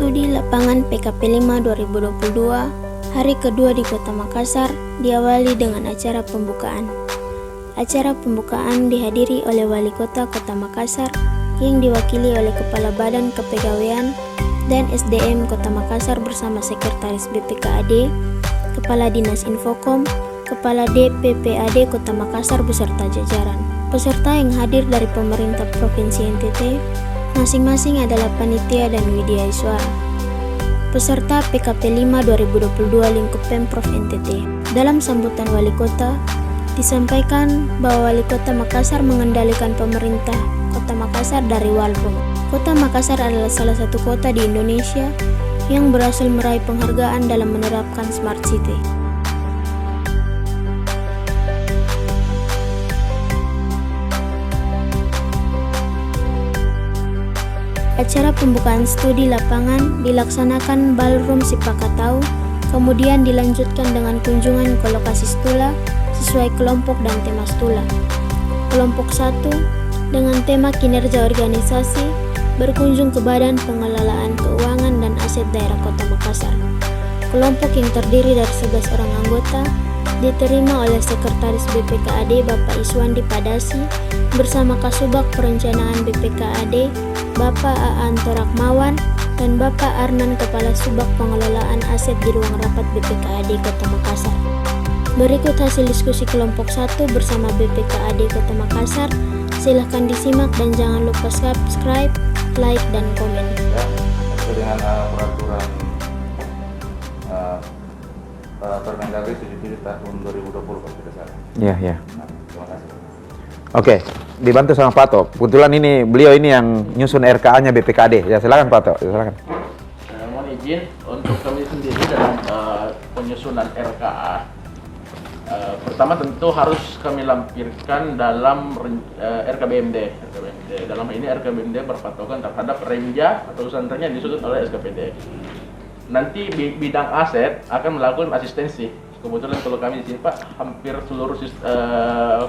Studi Lapangan PKP 5 2022, hari kedua di Kota Makassar, diawali dengan acara pembukaan. Acara pembukaan dihadiri oleh Wali Kota Kota Makassar yang diwakili oleh Kepala Badan Kepegawaian dan SDM Kota Makassar bersama Sekretaris BPKAD, Kepala Dinas Infokom, Kepala DPPAD Kota Makassar beserta jajaran. Peserta yang hadir dari pemerintah Provinsi NTT masing-masing adalah panitia dan widya suara. Peserta PKP 5 2022 lingkup Pemprov NTT. Dalam sambutan Wali Kota, disampaikan bahwa Wali Kota Makassar mengendalikan pemerintah Kota Makassar dari War Room. Kota Makassar adalah salah satu kota di Indonesia yang berhasil meraih penghargaan dalam menerapkan Smart City. Acara pembukaan studi lapangan dilaksanakan Ballroom Sipakatau, kemudian dilanjutkan dengan kunjungan ke lokasi stula sesuai kelompok dan tema stula. Kelompok 1 dengan tema kinerja organisasi berkunjung ke Badan Pengelolaan Keuangan dan Aset Daerah Kota Makassar. Kelompok yang terdiri dari 11 orang anggota diterima oleh Sekretaris BPKAD Bapak Iswandi Padasi bersama Kasubag Perencanaan BPKAD Bapak Aan Torakmawan dan Bapak Arnan Kepala Subag Pengelolaan Aset di ruang rapat BPKAD Kota Makassar. Berikut hasil diskusi kelompok 1 bersama BPKAD Kota Makassar. Silahkan disimak dan jangan lupa subscribe, like, dan komen. Ya, sesuai dengan peraturan Permendagri 77 tahun 2020 kalau tidak salah. Iya. Nah, terima kasih. Oke, dibantu sama Pak Tok. Kebetulan ini beliau ini yang nyusun RKA-nya BPKD. Ya, silakan Pak Tok, silakan. Mohon izin untuk kami sendiri dalam penyusunan RKA. Pertama tentu harus kami lampirkan dalam RKBMD. Dalam ini RKBMD berpatokan terhadap renja atau senternya disusun oleh SKPD. Nanti bidang aset akan melakukan asistensi. Kebetulan kalau kami di sini Pak, hampir seluruh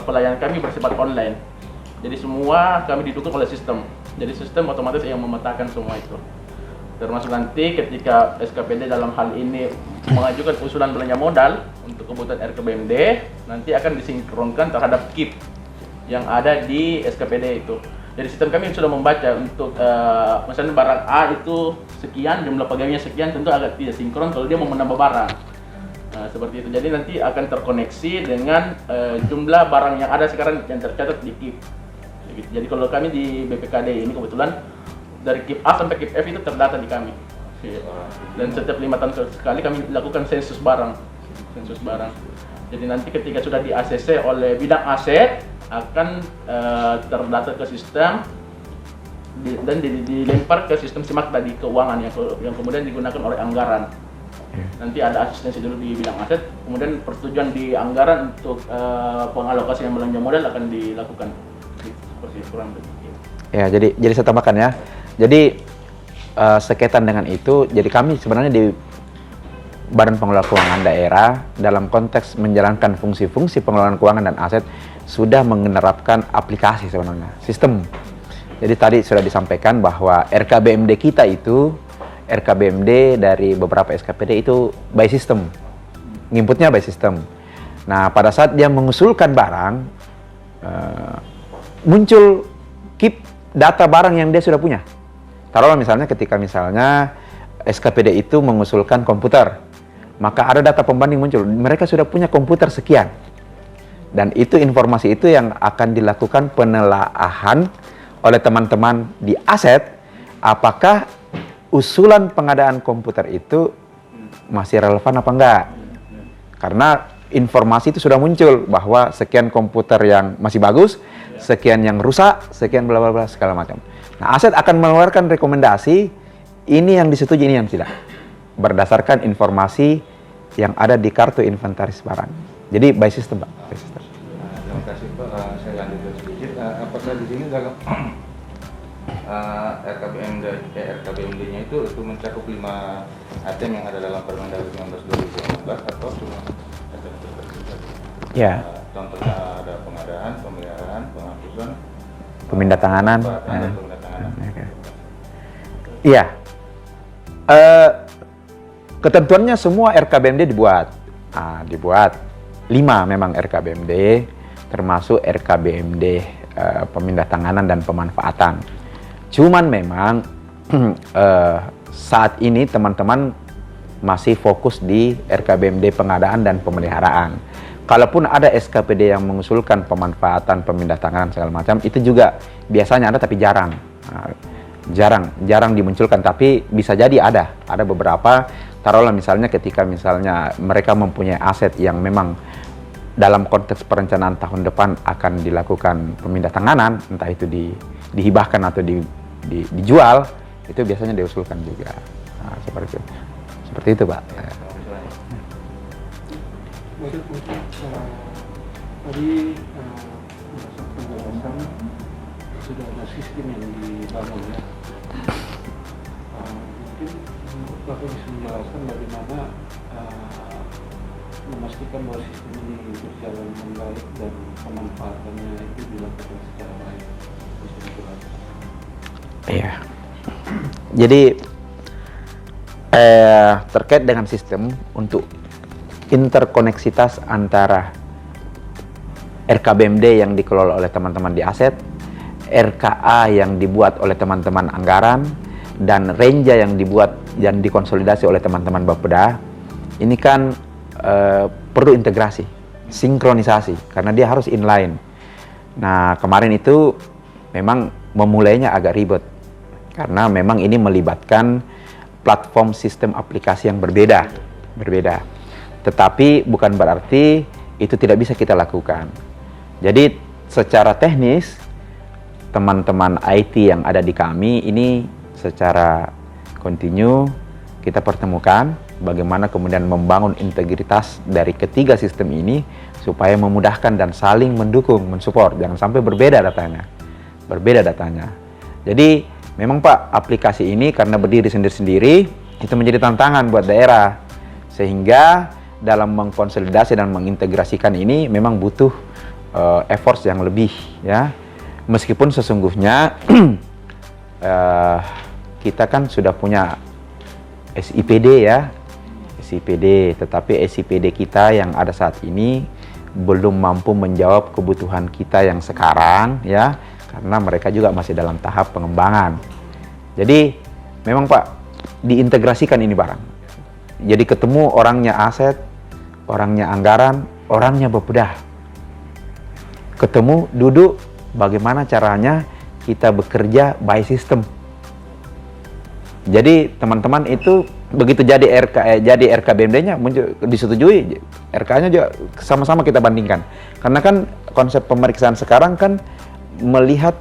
pelayanan kami bersifat online. Jadi semua kami didukung oleh sistem. Jadi sistem otomatis yang memetakan semua itu. Termasuk nanti ketika SKPD dalam hal ini mengajukan usulan belanja modal untuk kebutuhan RKBMD, nanti akan disinkronkan terhadap KIP yang ada di SKPD itu. Jadi sistem kami sudah membaca untuk misalnya barang A itu sekian, jumlah pegawainya sekian, tentu agak tidak sinkron kalau dia mau menambah barang. Nah, seperti itu. Jadi nanti akan terkoneksi dengan jumlah barang yang ada sekarang yang tercatat di KIP. Jadi kalau kami di BPKD ini kebetulan dari KIP A sampai KIP F itu terdata di kami. Dan setiap 5 tahun sekali kami lakukan sensus barang. Jadi nanti ketika sudah di ACC oleh bidang aset akan terdata ke sistem dan dilempar ke sistem SIMAK tadi keuangan yang kemudian digunakan oleh anggaran. Nanti ada asistensi dulu di bidang aset, kemudian persetujuan di anggaran untuk pengalokasian belanja modal akan dilakukan. Seperti itu kurang lebih. Ya, jadi saya tambahkan ya. Jadi sekaitan dengan itu, jadi kami sebenarnya di Badan Pengelola Keuangan Daerah dalam konteks menjalankan fungsi-fungsi pengelolaan keuangan dan aset sudah menerapkan aplikasi sebenarnya, sistem. Jadi tadi sudah disampaikan bahwa RKBMD kita itu, RKBMD dari beberapa SKPD itu by system, nginputnya by system. Nah, pada saat dia mengusulkan barang, muncul KIP data barang yang dia sudah punya. Taruhlah misalnya ketika SKPD itu mengusulkan komputer, maka ada data pembanding muncul. Mereka sudah punya komputer sekian. Dan itu informasi itu yang akan dilakukan penelaahan oleh teman-teman di aset, apakah usulan pengadaan komputer itu masih relevan apa enggak. Karena informasi itu sudah muncul bahwa sekian komputer yang masih bagus, sekian yang rusak, sekian bla bla bla segala macam. Nah, aset akan mengeluarkan rekomendasi ini yang disetujui, ini yang tidak, berdasarkan informasi yang ada di kartu inventaris barang. Jadi by system, Pak. By system. Terima kasih Pak. Saya lanjutkan sedikit. Apakah di sini dalam RKBMD-nya itu mencakup 5 item yang ada dalam Permendagri 19/2018 atau cuma item tertentu? Ya. Contohnya ada pengadaan, pemeliharaan, penghapusan, Pemindatanganan. dan pemindatanganan. Iya. Ketentuannya semua RKBMD dibuat. Dibuat 5 memang RKBMD, termasuk RKBMD pemindahtangganan dan pemanfaatan. Cuman memang saat ini teman-teman masih fokus di RKBMD pengadaan dan pemeliharaan. Kalaupun ada SKPD yang mengusulkan pemanfaatan, pemindahtangganan segala macam, itu juga biasanya ada tapi jarang. Jarang dimunculkan, tapi bisa jadi ada beberapa. Taruhlah misalnya ketika misalnya mereka mempunyai aset yang memang dalam konteks perencanaan tahun depan akan dilakukan pemindahtangganan, entah itu dihibahkan atau dijual, itu biasanya diusulkan juga. Seperti itu, Pak. Tadi penjelasan sudah ada sistem yang dibangun ya. Mungkin Bapak bisa menjelaskan bagaimana memastikan bahwa sistem ini berjalan dengan baik dan pemanfaatannya itu dilakukan secara baik. Bisa dijelaskan? Iya. Jadi terkait dengan sistem untuk interkoneksitas antara RKBMD yang dikelola oleh teman-teman di aset, RKA yang dibuat oleh teman-teman anggaran, dan Renja yang dibuat dan dikonsolidasi oleh teman-teman Bapeda, ini kan perlu integrasi, sinkronisasi, karena dia harus inline. Nah, kemarin itu memang memulainya agak ribet, karena memang ini melibatkan platform sistem aplikasi yang berbeda. Tetapi bukan berarti itu tidak bisa kita lakukan. Jadi secara teknis, teman-teman IT yang ada di kami ini secara kontinu kita pertemukan bagaimana kemudian membangun integritas dari ketiga sistem ini supaya memudahkan dan saling mendukung, mensupport. Jangan sampai berbeda datanya. Jadi memang Pak, aplikasi ini karena berdiri sendiri-sendiri itu menjadi tantangan buat daerah, sehingga dalam mengkonsolidasi dan mengintegrasikan ini memang butuh effort yang lebih ya. Meskipun sesungguhnya kita kan sudah punya SIPD ya, tetapi SIPD kita yang ada saat ini belum mampu menjawab kebutuhan kita yang sekarang ya, karena mereka juga masih dalam tahap pengembangan. Jadi memang Pak, diintegrasikan ini barang. Jadi ketemu orangnya aset, orangnya anggaran, orangnya Bapeda. Ketemu, duduk, bagaimana caranya kita bekerja by system. Jadi teman-teman itu begitu jadi RKBMD-nya disetujui, RK-nya juga sama-sama kita bandingkan. Karena kan konsep pemeriksaan sekarang kan melihat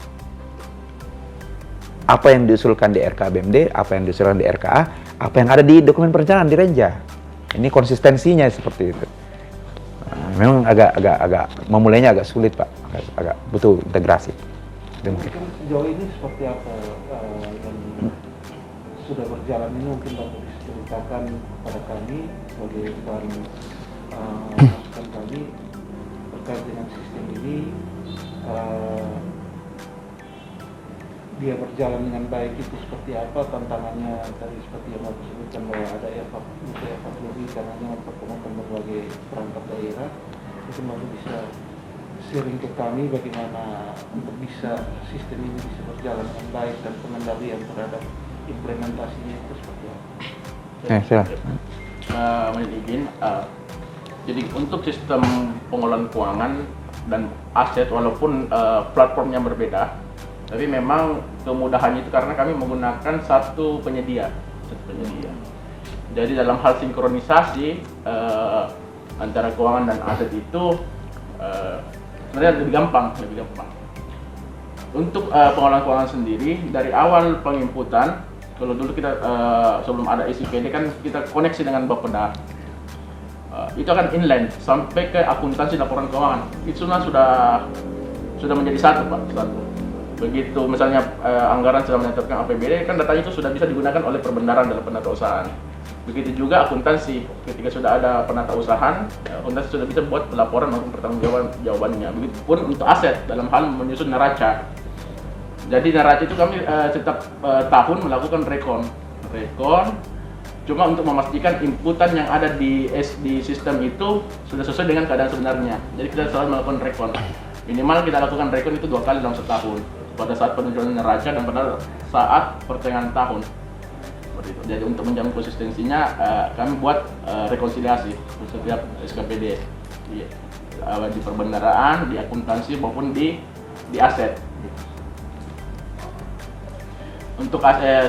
apa yang diusulkan di RKBMD, apa yang diusulkan di RKA, apa yang ada di dokumen perencanaan di Renja. Ini konsistensinya seperti itu. Memang agak memulainya agak sulit Pak, agak butuh integrasi. Mungkin sejauh ini seperti apa yang sudah berjalan ini, mungkin Bapak bisa ceritakan kepada kami sebagai bahan masukan kami terkait dengan sistem ini. Dia berjalan dengan baik itu seperti apa, tantangannya tadi seperti yang Bapak sebutkan bahwa ada evaluasi karena mempertemukan berbagai perangkat daerah. Mungkin Bapak bisa sharing ke kami bagaimana untuk bisa sistem ini bisa berjalan dengan baik dan pengendalian terhadap implementasinya itu seperti apa? Silakan. Mohon izin. Jadi untuk sistem pengelolaan keuangan dan aset walaupun platformnya berbeda, tapi memang kemudahannya itu karena kami menggunakan satu penyedia. Jadi dalam hal sinkronisasi antara keuangan dan aset itu sebenarnya lebih gampang. Untuk pengelolaan keuangan sendiri dari awal penginputan, kalau dulu kita sebelum ada SIPD kan kita koneksi dengan Bapeda. Itu akan inline sampai ke akuntansi laporan keuangan. Itu sudah menjadi satu Pak, satu. Begitu misalnya anggaran sudah menetapkan APBD, kan datanya itu sudah bisa digunakan oleh perbendaharaan dalam penatausahaan. Begitu juga akuntansi, ketika sudah ada penatausahaan, akuntansi sudah bisa buat pelaporan maupun pertanggungjawabannya. Begitupun untuk aset dalam hal menyusun neraca. Jadi neraca itu kami setiap tahun melakukan rekon. Cuma untuk memastikan inputan yang ada di sistem itu sudah sesuai dengan keadaan sebenarnya. Jadi kita selalu melakukan recon. Minimal kita lakukan recon itu 2 kali dalam setahun. Pada saat penunjukan neraca dan pada saat pertengahan tahun. Seperti itu. Jadi untuk menjamin konsistensinya, kami buat rekonsiliasi setiap SKPD di perbendaraan, di akuntansi maupun di aset. Untuk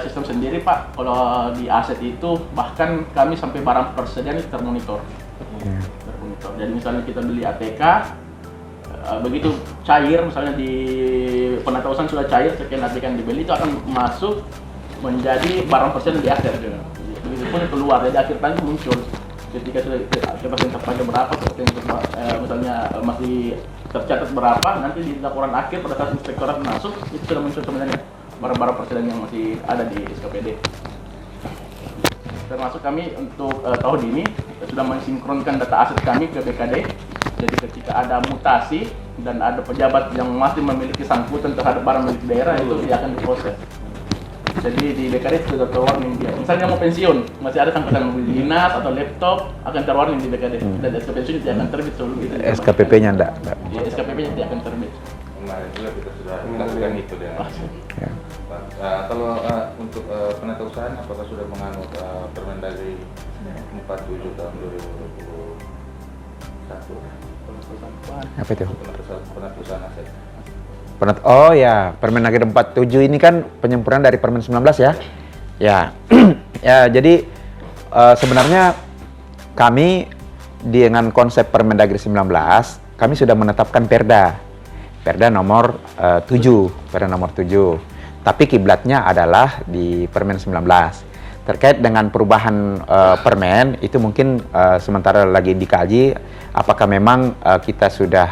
sistem sendiri Pak, kalau di aset itu bahkan kami sampai barang persediaan itu termonitor. Termonitor. Jadi misalnya kita beli ATK, begitu cair, misalnya di penatausan sudah cair, sekian ATK yang dibeli itu akan masuk menjadi barang persediaan di aset. Begitu pun keluar, jadi akhir tahun muncul. Ketika sudah kepastian terpakai berapa, misalnya masih tercatat berapa, nanti di laporan akhir pada saat inspektorat masuk itu sudah muncul sebenarnya barang-barang persediaan yang masih ada di SKPD. Termasuk kami untuk tahun ini sudah mensinkronkan data aset kami ke BKD. Jadi ketika ada mutasi dan ada pejabat yang masih memiliki sangkutan terhadap barang milik daerah itu dia akan diproses. Jadi di BKD sudah terwarning dia. Misalnya mau pensiun, masih ada sangkutan mobil dinas atau laptop, akan terwarning di BKD. Dan SK pensiun tidak akan terbit sebelum itu. SKPP-nya enggak. SKPP-nya tidak akan terbit. Kemarin juga kita sudah lakukan itu dengan Ya. kalau untuk penatausahaan apakah sudah menganut Permendagri 47 tahun 2021 Apa itu? penatausahan aset? Oh ya, Permendagri 47 ini kan penyempurnaan dari Permen 19 ya. Ya, ya jadi sebenarnya kami dengan konsep Permendagri 19, kami sudah menetapkan Perda nomor 7, Perda nomor 7. Tapi kiblatnya adalah di Permen 19. Terkait dengan perubahan permen, itu mungkin sementara lagi dikaji apakah memang kita sudah,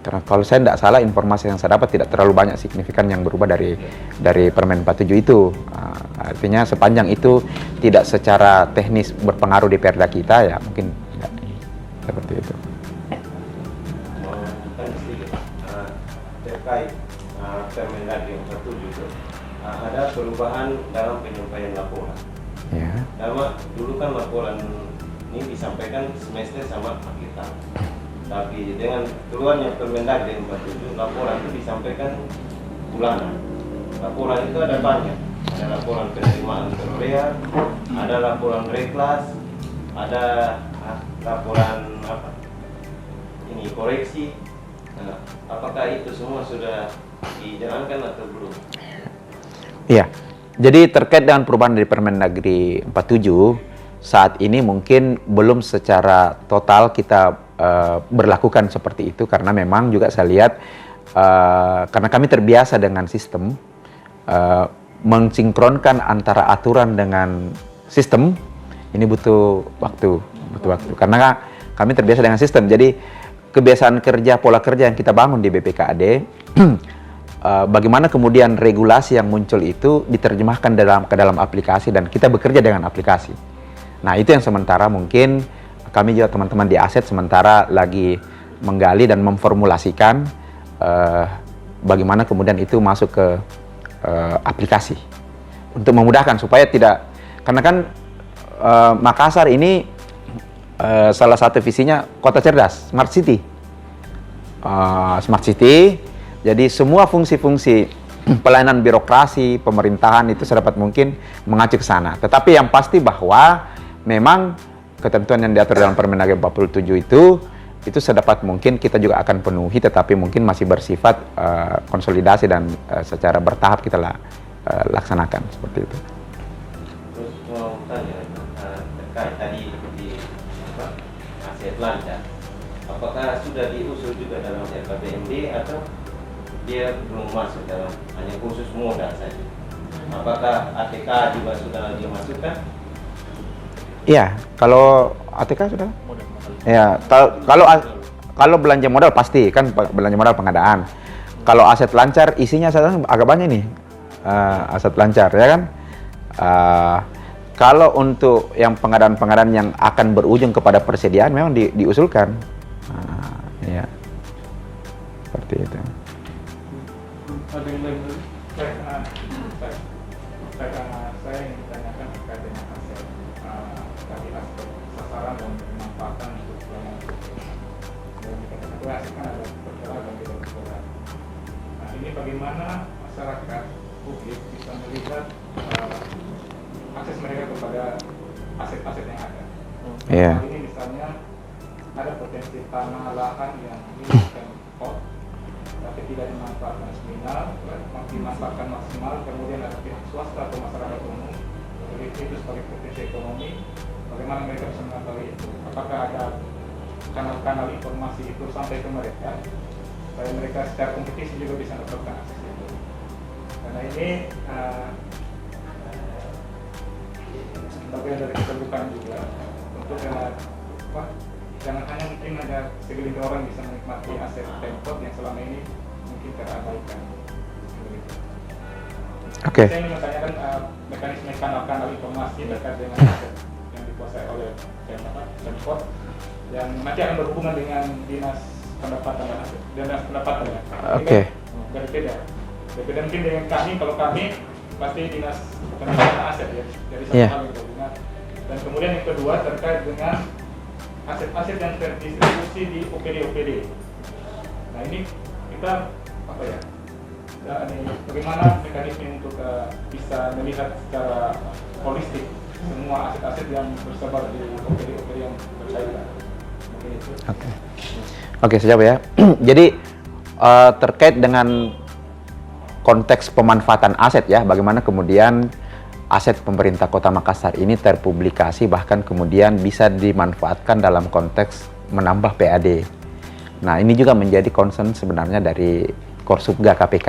karena kalau saya tidak salah informasi yang saya dapat tidak terlalu banyak signifikan yang berubah dari Permen 47 itu. Artinya sepanjang itu tidak secara teknis berpengaruh di Perda kita, ya mungkin tidak seperti itu. Terkait Permendagri 47 itu ada perubahan dalam penyampaian laporan. Ya. Dulu kan laporan ini disampaikan semester sama akhir tahun. Tapi dengan keluarnya Permendagri 47, laporan itu disampaikan bulanan. Laporan itu ada banyak. Ada laporan penerimaan perolehan, ada laporan reklas, ada laporan koreksi. Nah, apakah itu semua sudah dijalankan atau belum? Iya. Jadi terkait dengan perubahan dari Permendagri 47, saat ini mungkin belum secara total kita berlakukan seperti itu, karena memang juga saya lihat karena kami terbiasa dengan sistem mensinkronkan antara aturan dengan sistem ini butuh waktu karena kami terbiasa dengan sistem. Jadi kebiasaan kerja, pola kerja yang kita bangun di BPKAD, bagaimana kemudian regulasi yang muncul itu diterjemahkan ke dalam aplikasi dan kita bekerja dengan aplikasi. Nah, itu yang sementara mungkin kami juga teman-teman di aset sementara lagi menggali dan memformulasikan bagaimana kemudian itu masuk ke aplikasi untuk memudahkan supaya tidak, karena kan Makassar ini salah satu visinya kota cerdas, smart city. Smart city, jadi semua fungsi-fungsi pelayanan birokrasi, pemerintahan itu sedapat mungkin mengacu ke sana. Tetapi yang pasti bahwa memang ketentuan yang diatur dalam Permendagri 47 itu sedapat mungkin kita juga akan penuhi, tetapi mungkin masih bersifat konsolidasi dan secara bertahap kita laksanakan seperti itu. Terus mau tanya terkait tadi di aset lancar, apakah sudah diusul juga dalam RKBMD atau dia belum masuk dalam, hanya khusus modal saja? Apakah ATK juga sudah dimasukkan? Iya, kalau ATK sudah. Ya, kalau belanja modal pasti kan belanja modal pengadaan. Kalau aset lancar isinya saya agak banyak nih, aset lancar ya kan. Kalau untuk yang pengadaan-pengadaan yang akan berujung kepada persediaan memang diusulkan. Ya, seperti itu. Ada yang lain lagi? Saya ingin ditanyakan terkait dengan aset. tadi aspek sasaran dan pemanfaatan untuk dan aset kan ada bergerak dan tidak bergerak. Nah ini bagaimana masyarakat publik bisa melihat akses mereka kepada aset-aset yang ada. Iya. Hal ini misalnya ada potensi tanah lahan yang dimanfaatkan tapi tidak dimanfaatkan dimanfaatkan maksimal, kemudian ada pihak swasta atau masyarakat umum itu sebagai potensi ekonomi. Bagaimana mereka bisa mengetahui itu? Apakah ada kanal-kanal informasi itu sampai ke mereka supaya mereka secara kompetisi juga bisa mendapatkan akses itu? Karena ini bagian dari keterbukaan juga untuk jangan hanya mungkin ada segelintir orang bisa menikmati aset Pemkot yang selama ini mungkin terabaikan. Oke. Saya ingin menanyakan mekanisme kanal-kanal informasi terkait dengan aset yang dikuasai oleh Pemkot yang nanti akan berhubungan dengan dinas pendapatan dan aset, dinas pendapatan ya. Oke. Berbeda mungkin dengan kami, kalau kami pasti dinas pendapatan aset ya, jadi satu hal yang berhubungan. Dan kemudian yang kedua terkait dengan aset-aset yang terdistribusi di OPD. Nah ini kita apa ya? Bagaimana mekanisme untuk bisa melihat secara holistik semua aset-aset yang tersebar di OPD yang berkaitan. Mungkin itu. Oke, sejauh ya. Jadi terkait dengan konteks pemanfaatan aset ya, bagaimana kemudian aset pemerintah Kota Makassar ini terpublikasi bahkan kemudian bisa dimanfaatkan dalam konteks menambah PAD. Nah, ini juga menjadi concern sebenarnya dari Korsubga KPK.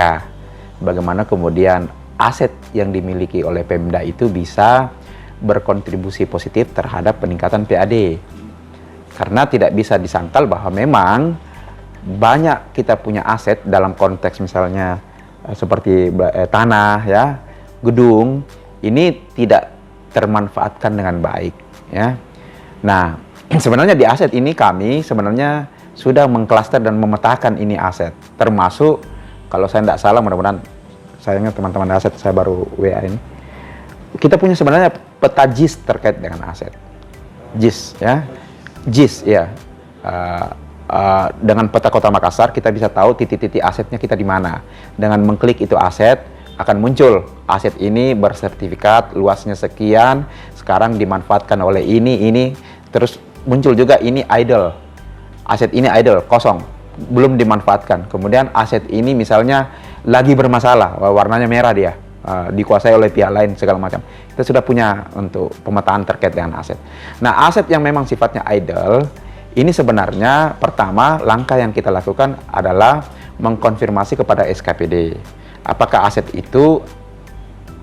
Bagaimana kemudian aset yang dimiliki oleh Pemda itu bisa berkontribusi positif terhadap peningkatan PAD. Karena tidak bisa disangkal bahwa memang banyak kita punya aset dalam konteks misalnya seperti tanah ya, gedung, ini tidak termanfaatkan dengan baik ya. Nah, sebenarnya di aset ini kami sebenarnya sudah mengklaster dan memetakan ini aset, termasuk kalau saya tidak salah, mudah-mudahan saya ingat teman-teman aset saya baru WA ini, kita punya sebenarnya peta JIS terkait dengan aset. JIS ya, JIS ya. Dengan peta Kota Makassar kita bisa tahu titik-titik asetnya kita di mana. Dengan mengklik itu aset akan muncul aset ini bersertifikat luasnya sekian, sekarang dimanfaatkan oleh ini, terus muncul juga ini idle, aset ini idle, kosong, belum dimanfaatkan. Kemudian aset ini misalnya lagi bermasalah, warnanya merah dia, dikuasai oleh pihak lain segala macam. Kita sudah punya untuk pemetaan terkait dengan aset. Nah, aset yang memang sifatnya idle, ini sebenarnya pertama langkah yang kita lakukan adalah mengkonfirmasi kepada SKPD. Apakah aset itu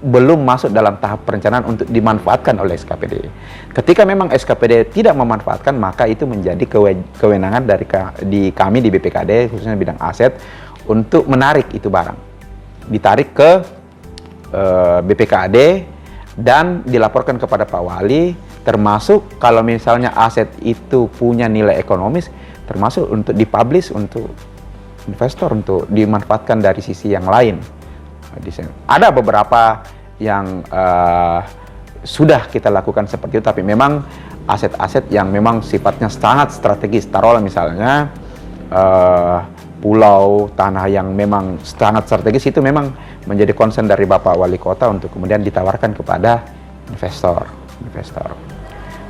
belum masuk dalam tahap perencanaan untuk dimanfaatkan oleh SKPD. Ketika memang SKPD tidak memanfaatkan, maka itu menjadi kewenangan dari kami di BPKD, khususnya bidang aset, untuk menarik itu barang. Ditarik ke BPKD dan dilaporkan kepada Pak Wali, termasuk kalau misalnya aset itu punya nilai ekonomis, termasuk untuk dipublish untuk investor untuk dimanfaatkan dari sisi yang lain. Ada beberapa yang sudah kita lakukan seperti itu, tapi memang aset-aset yang memang sifatnya sangat strategis, taruhlah misalnya pulau, tanah yang memang sangat strategis, itu memang menjadi concern dari Bapak Wali Kota untuk kemudian ditawarkan kepada investor.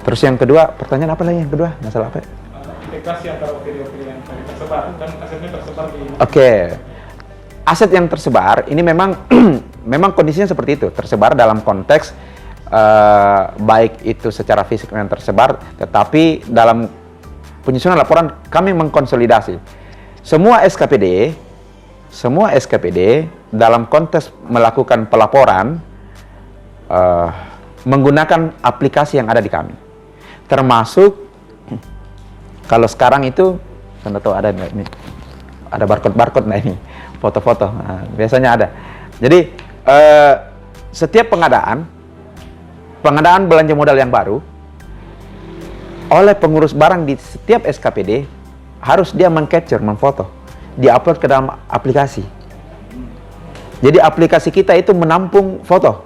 Terus yang kedua, pertanyaan apa lagi yang kedua? Masalah apa? Aplikasi antara OPD-OPD yang tersebar, kan asetnya tersebar di... Oke. Aset yang tersebar ini memang memang kondisinya seperti itu, tersebar dalam konteks baik itu secara fisik yang tersebar, tetapi dalam penyusunan laporan kami mengkonsolidasi semua SKPD dalam konteks melakukan pelaporan menggunakan aplikasi yang ada di kami, termasuk kalau sekarang itu, Anda tahu ada ini, ada barcode nah ini, foto-foto, nah, biasanya ada. Jadi setiap pengadaan belanja modal yang baru oleh pengurus barang di setiap SKPD harus dia meng-capture, memfoto, di-upload ke dalam aplikasi. Jadi aplikasi kita itu menampung foto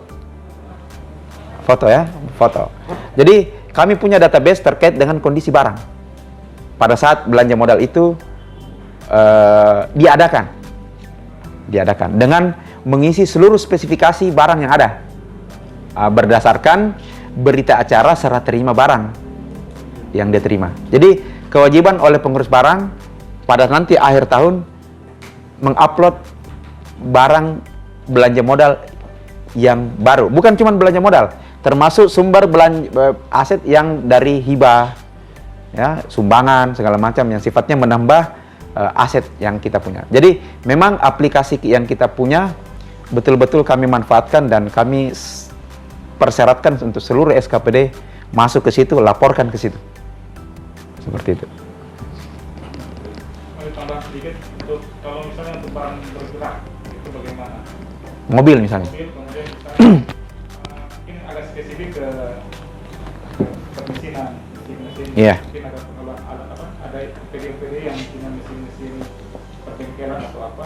ya, foto. Jadi kami punya database terkait dengan kondisi barang. Pada saat belanja modal itu diadakan dengan mengisi seluruh spesifikasi barang yang ada berdasarkan berita acara serah terima barang yang dia terima. Jadi kewajiban oleh pengurus barang pada nanti akhir tahun mengupload barang belanja modal yang baru. Bukan cuma belanja modal, termasuk sumber aset yang dari hibah, ya, sumbangan segala macam yang sifatnya menambah aset yang kita punya. Jadi memang aplikasi yang kita punya betul-betul kami manfaatkan dan kami persyaratkan untuk seluruh SKPD masuk ke situ, laporkan ke situ. Seperti itu. Mau tambah sedikit untuk kalau misalnya untuk barang bergerak itu bagaimana? Mobil misalnya. Mobil kemudian misalnya mungkin agak spesifik ke permesinan, mesin. Iya. Mungkin ada pengelolaan alat apa? Ada PD yang punya mesin perbengkelan atau apa?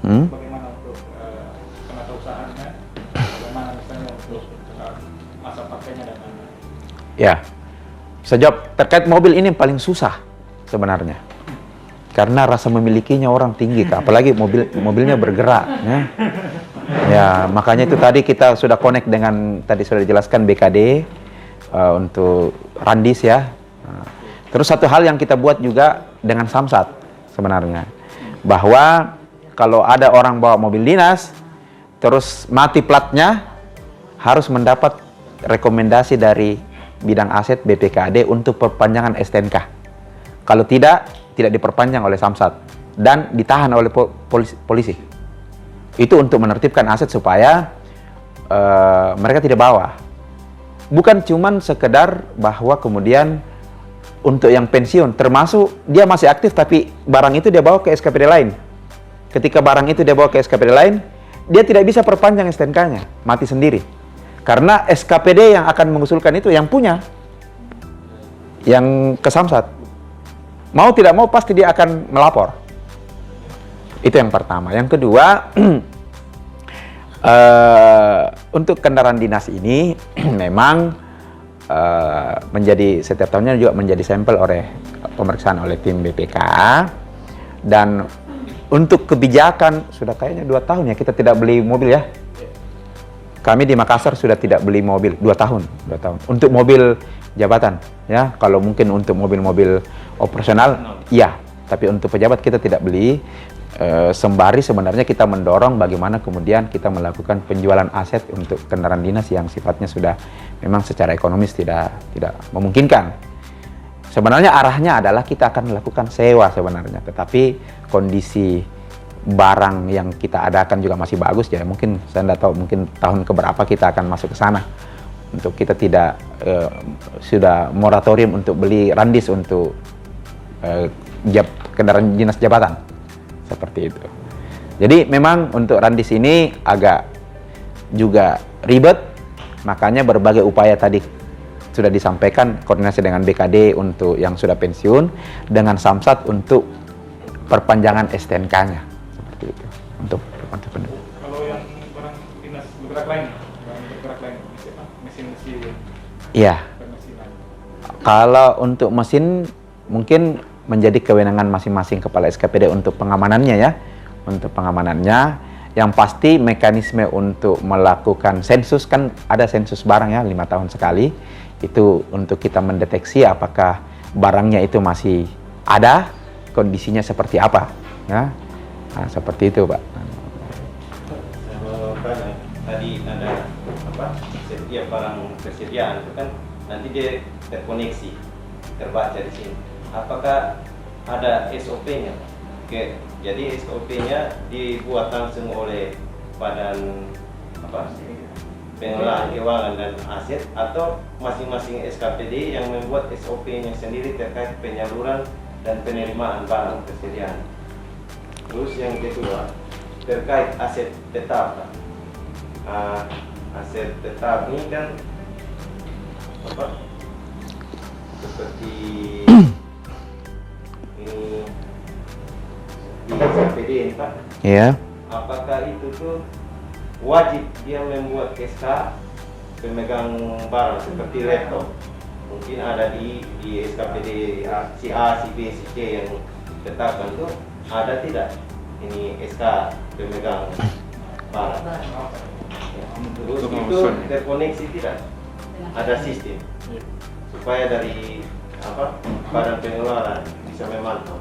Bagaimana untuk penata usahanya? Bagaimana misalnya untuk masa pakainya dan lain-lain? Ya. Sejauh terkait mobil ini paling susah sebenarnya. Karena rasa memilikinya orang tinggi, apalagi mobilnya bergerak, ya. Ya, makanya itu tadi kita sudah connect dengan tadi sudah dijelaskan BKD untuk Randis ya. Terus satu hal yang kita buat juga dengan Samsat sebenarnya, bahwa kalau ada orang bawa mobil dinas terus mati platnya harus mendapat rekomendasi dari bidang aset BPKAD untuk perpanjangan STNK. Kalau tidak diperpanjang oleh Samsat dan ditahan oleh polisi. Itu untuk menertibkan aset supaya mereka tidak bawa. Bukan cuman sekedar bahwa kemudian untuk yang pensiun, termasuk dia masih aktif tapi barang itu dia bawa ke SKPD lain. Ketika barang itu dia bawa ke SKPD lain, dia tidak bisa perpanjang STNK-nya, mati sendiri. Karena SKPD yang akan mengusulkan itu yang punya, yang ke Samsat. Mau tidak mau pasti dia akan melapor. Itu yang pertama. Yang kedua, untuk kendaraan dinas ini memang menjadi setiap tahunnya juga menjadi sampel oleh pemeriksaan oleh tim BPK. Dan untuk kebijakan sudah kayaknya 2 tahun ya kita tidak beli mobil ya. Kami di Makassar sudah tidak beli mobil 2 tahun. Untuk mobil jabatan ya. Kalau mungkin untuk mobil-mobil operasional ya, tapi untuk pejabat kita tidak beli. Sembari sebenarnya kita mendorong bagaimana kemudian kita melakukan penjualan aset untuk kendaraan dinas yang sifatnya sudah memang secara ekonomis tidak memungkinkan. Sebenarnya arahnya adalah kita akan melakukan sewa sebenarnya, tetapi kondisi barang yang kita adakan juga masih bagus ya. Mungkin saya tidak tahu, mungkin tahun keberapa kita akan masuk ke sana. Untuk kita tidak sudah moratorium untuk beli Randis untuk kendaraan dinas jabatan. Seperti itu. Jadi memang untuk Randis ini agak juga ribet, makanya berbagai upaya tadi sudah disampaikan, koordinasi dengan BKD untuk yang sudah pensiun, dengan Samsat untuk perpanjangan STNK-nya. Seperti itu. Untuk kalau yang barang dinas bergerak lain, mesin-mesin. Iya. Kalau untuk mesin mungkin menjadi kewenangan masing-masing kepala SKPD untuk pengamanannya ya. Untuk pengamanannya, yang pasti mekanisme untuk melakukan sensus, kan ada sensus barang ya 5 tahun sekali. Itu untuk kita mendeteksi apakah barangnya itu masih ada, kondisinya seperti apa ya. Nah, seperti itu Pak. Tadi ada apa? Setiap barang persediaan itu kan nanti dia terkoneksi, terbaca di sini. Apakah ada SOP-nya? Oke, jadi SOP-nya dibuat langsung oleh Badan Pengelolaan Keuangan dan Aset, atau masing-masing SKPD yang membuat SOP-nya sendiri terkait penyaluran dan penerimaan barang persediaan. Terus yang kedua terkait aset tetap. Aset tetap ini kan apa? Seperti ini di SKPD ini Pak. Iya. Apakah itu tuh wajib dia membuat SK pemegang barang seperti laptop mungkin ada di SKPD si A, si B, si C yang ditetapkan itu ada tidak ini SK pemegang barang. Ya. Terus itu terkoneksi tidak? Ada sistem supaya dari badan pengeluaran bisa memantau.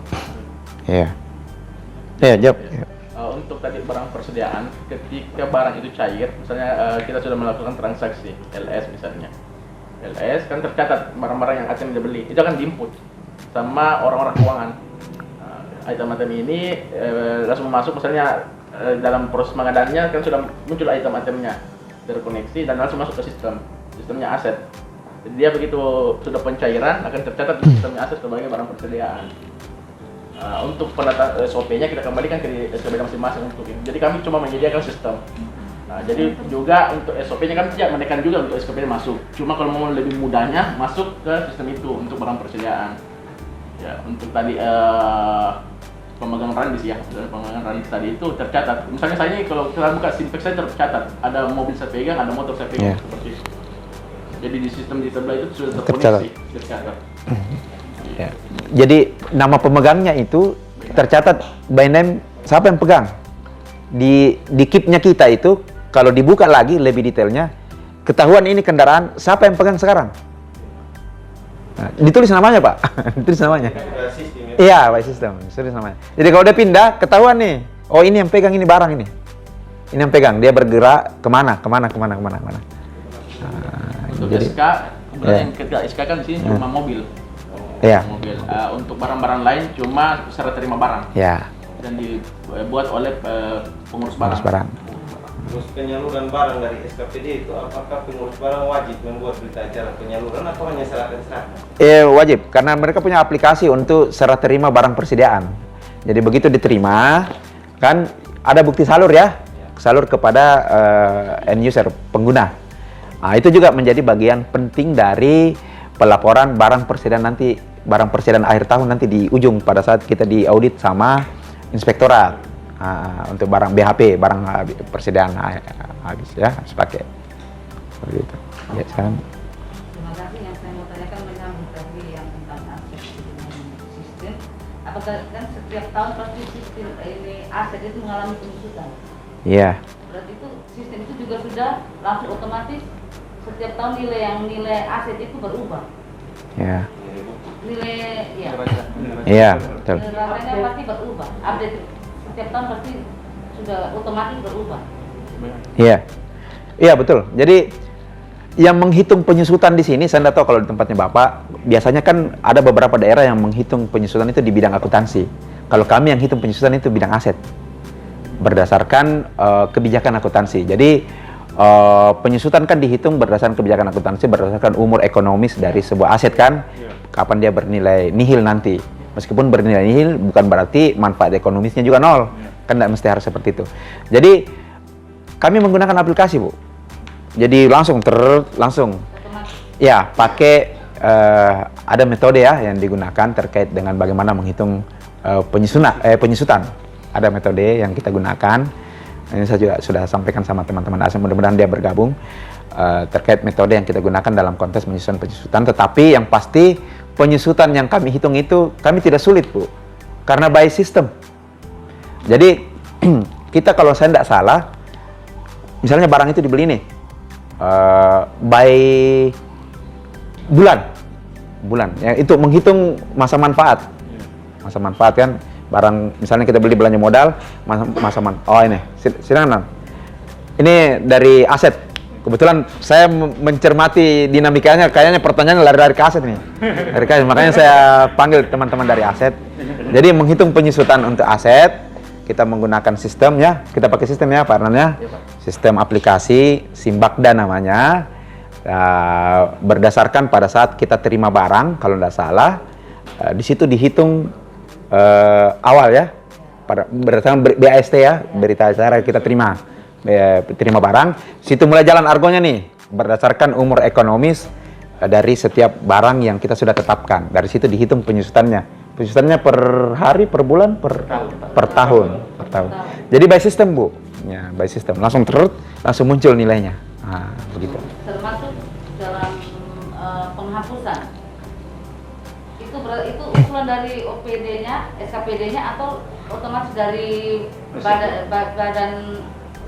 Iya. Iya, jawab. Untuk tadi barang persediaan, ketika barang itu cair, misalnya kita sudah melakukan transaksi LS misalnya, LS kan tercatat barang-barang yang akan dibeli, itu akan diinput sama orang-orang keuangan. Item-item ini langsung masuk, misalnya dalam proses pengadaannya kan sudah muncul item-itemnya terkoneksi dan langsung masuk ke sistemnya aset. Jadi dia begitu sudah pencairan akan tercatat di sistemnya aset sebagai barang persediaan. Untuk penataan SOP-nya kita kembalikan ke SOP masing-masing untuk ini. Jadi kami cuma menyediakan sistem. Jadi juga untuk SOP-nya kami tidak menekan juga untuk SOP-nya masuk. Cuma kalau mau lebih mudahnya masuk ke sistem itu untuk barang persediaan. Ya, untuk tadi pemegang randis ya, pemegang randis tadi itu tercatat. Misalnya saya ini kalau kita buka Simpex saya tercatat ada mobil saya pegang, ada motor saya pegang seperti itu. Jadi di sistem di sebelah itu sudah terkoneksi, tercatat. Ya. Jadi nama pemegangnya itu tercatat by name siapa yang pegang. Di keep-nya kita itu kalau dibuka lagi lebih detailnya ketahuan ini kendaraan siapa yang pegang sekarang. Nah, ditulis namanya Pak, ditulis namanya. Iya, by system, ditulis namanya. Jadi kalau dia pindah ketahuan nih, oh ini yang pegang ini barang ini. Ini yang pegang, dia bergerak kemana. Nah, untuk jadi, SK, kemudian yang ketika SK kan di sini cuma mobil. Iya. Mobil. Untuk barang-barang lain cuma serah terima barang. Ya. Dan dibuat oleh pengurus Pengurus barang. Terus penyaluran barang dari SKPD itu apakah pengurus barang wajib membuat berita acara penyaluran atau hanya serahkan? Wajib, karena mereka punya aplikasi untuk serah terima barang persediaan. Jadi begitu diterima, kan ada bukti salur ya, salur kepada end user, pengguna. Nah, itu juga menjadi bagian penting dari pelaporan barang persediaan nanti, barang persediaan akhir tahun nanti di ujung pada saat kita diaudit sama inspektorat. Untuk barang BHP, barang persediaan habis ya, harus pakai. Seperti itu. Ya, kan. Terima kasih. Yang saya mau tanyakan menyambung tadi yang tentang aset dengan sistem. Apakah kan setiap tahun pasti sistem ini aset itu mengalami penyusutan? Iya. Berarti itu sistem itu juga sudah langsung otomatis setiap tahun nilai aset itu berubah. Iya. Nilai ya. Iya, betul. Nilainya pasti berubah. Update setiap tahun pasti sudah otomatis berubah. Iya. Iya, betul. Jadi yang menghitung penyusutan di sini, saya tidak tahu kalau di tempatnya Bapak, biasanya kan ada beberapa daerah yang menghitung penyusutan itu di bidang akuntansi. Kalau kami yang hitung penyusutan itu bidang aset. Berdasarkan kebijakan akuntansi. Jadi penyusutan kan dihitung berdasarkan kebijakan akuntansi, berdasarkan umur ekonomis dari sebuah aset kan, kapan dia bernilai nihil nanti. Meskipun bernilai nihil bukan berarti manfaat ekonomisnya juga nol, kan tidak mesti harus seperti itu. Jadi kami menggunakan aplikasi Bu, jadi langsung ya pakai ada metode ya yang digunakan terkait dengan bagaimana menghitung penyusutan. Ada metode yang kita gunakan. Ini saya juga sudah sampaikan sama teman-teman ASN, mudah-mudahan dia bergabung terkait metode yang kita gunakan dalam konteks penyusutan. Tetapi yang pasti penyusutan yang kami hitung itu kami tidak sulit Bu, karena by system. Jadi kita kalau saya tidak salah, misalnya barang itu dibeli nih by bulan, ya, itu menghitung masa manfaat kan. Barang misalnya kita beli belanja modal, ini silakan. Ini dari aset. Kebetulan saya mencermati dinamikanya, kayaknya pertanyaannya lari ke aset nih. Dari aset, makanya saya panggil teman-teman dari aset. Jadi menghitung penyusutan untuk aset, kita menggunakan sistem ya. Kita pakai sistem ya, partnernya. Sistem aplikasi Simbakda namanya. Berdasarkan pada saat kita terima barang, kalau tidak salah, di situ dihitung awal ya, berdasarkan BAST ya, berita acara kita terima barang, situ mulai jalan argonya nih, berdasarkan umur ekonomis dari setiap barang yang kita sudah tetapkan. Dari situ dihitung penyusutannya per hari, per bulan, per tahun. Jadi by system Bu, ya by system, langsung muncul nilainya. Begitu. Termasuk dalam penghapusan itu usulan dari OPD-nya, SKPD-nya atau otomatis dari badan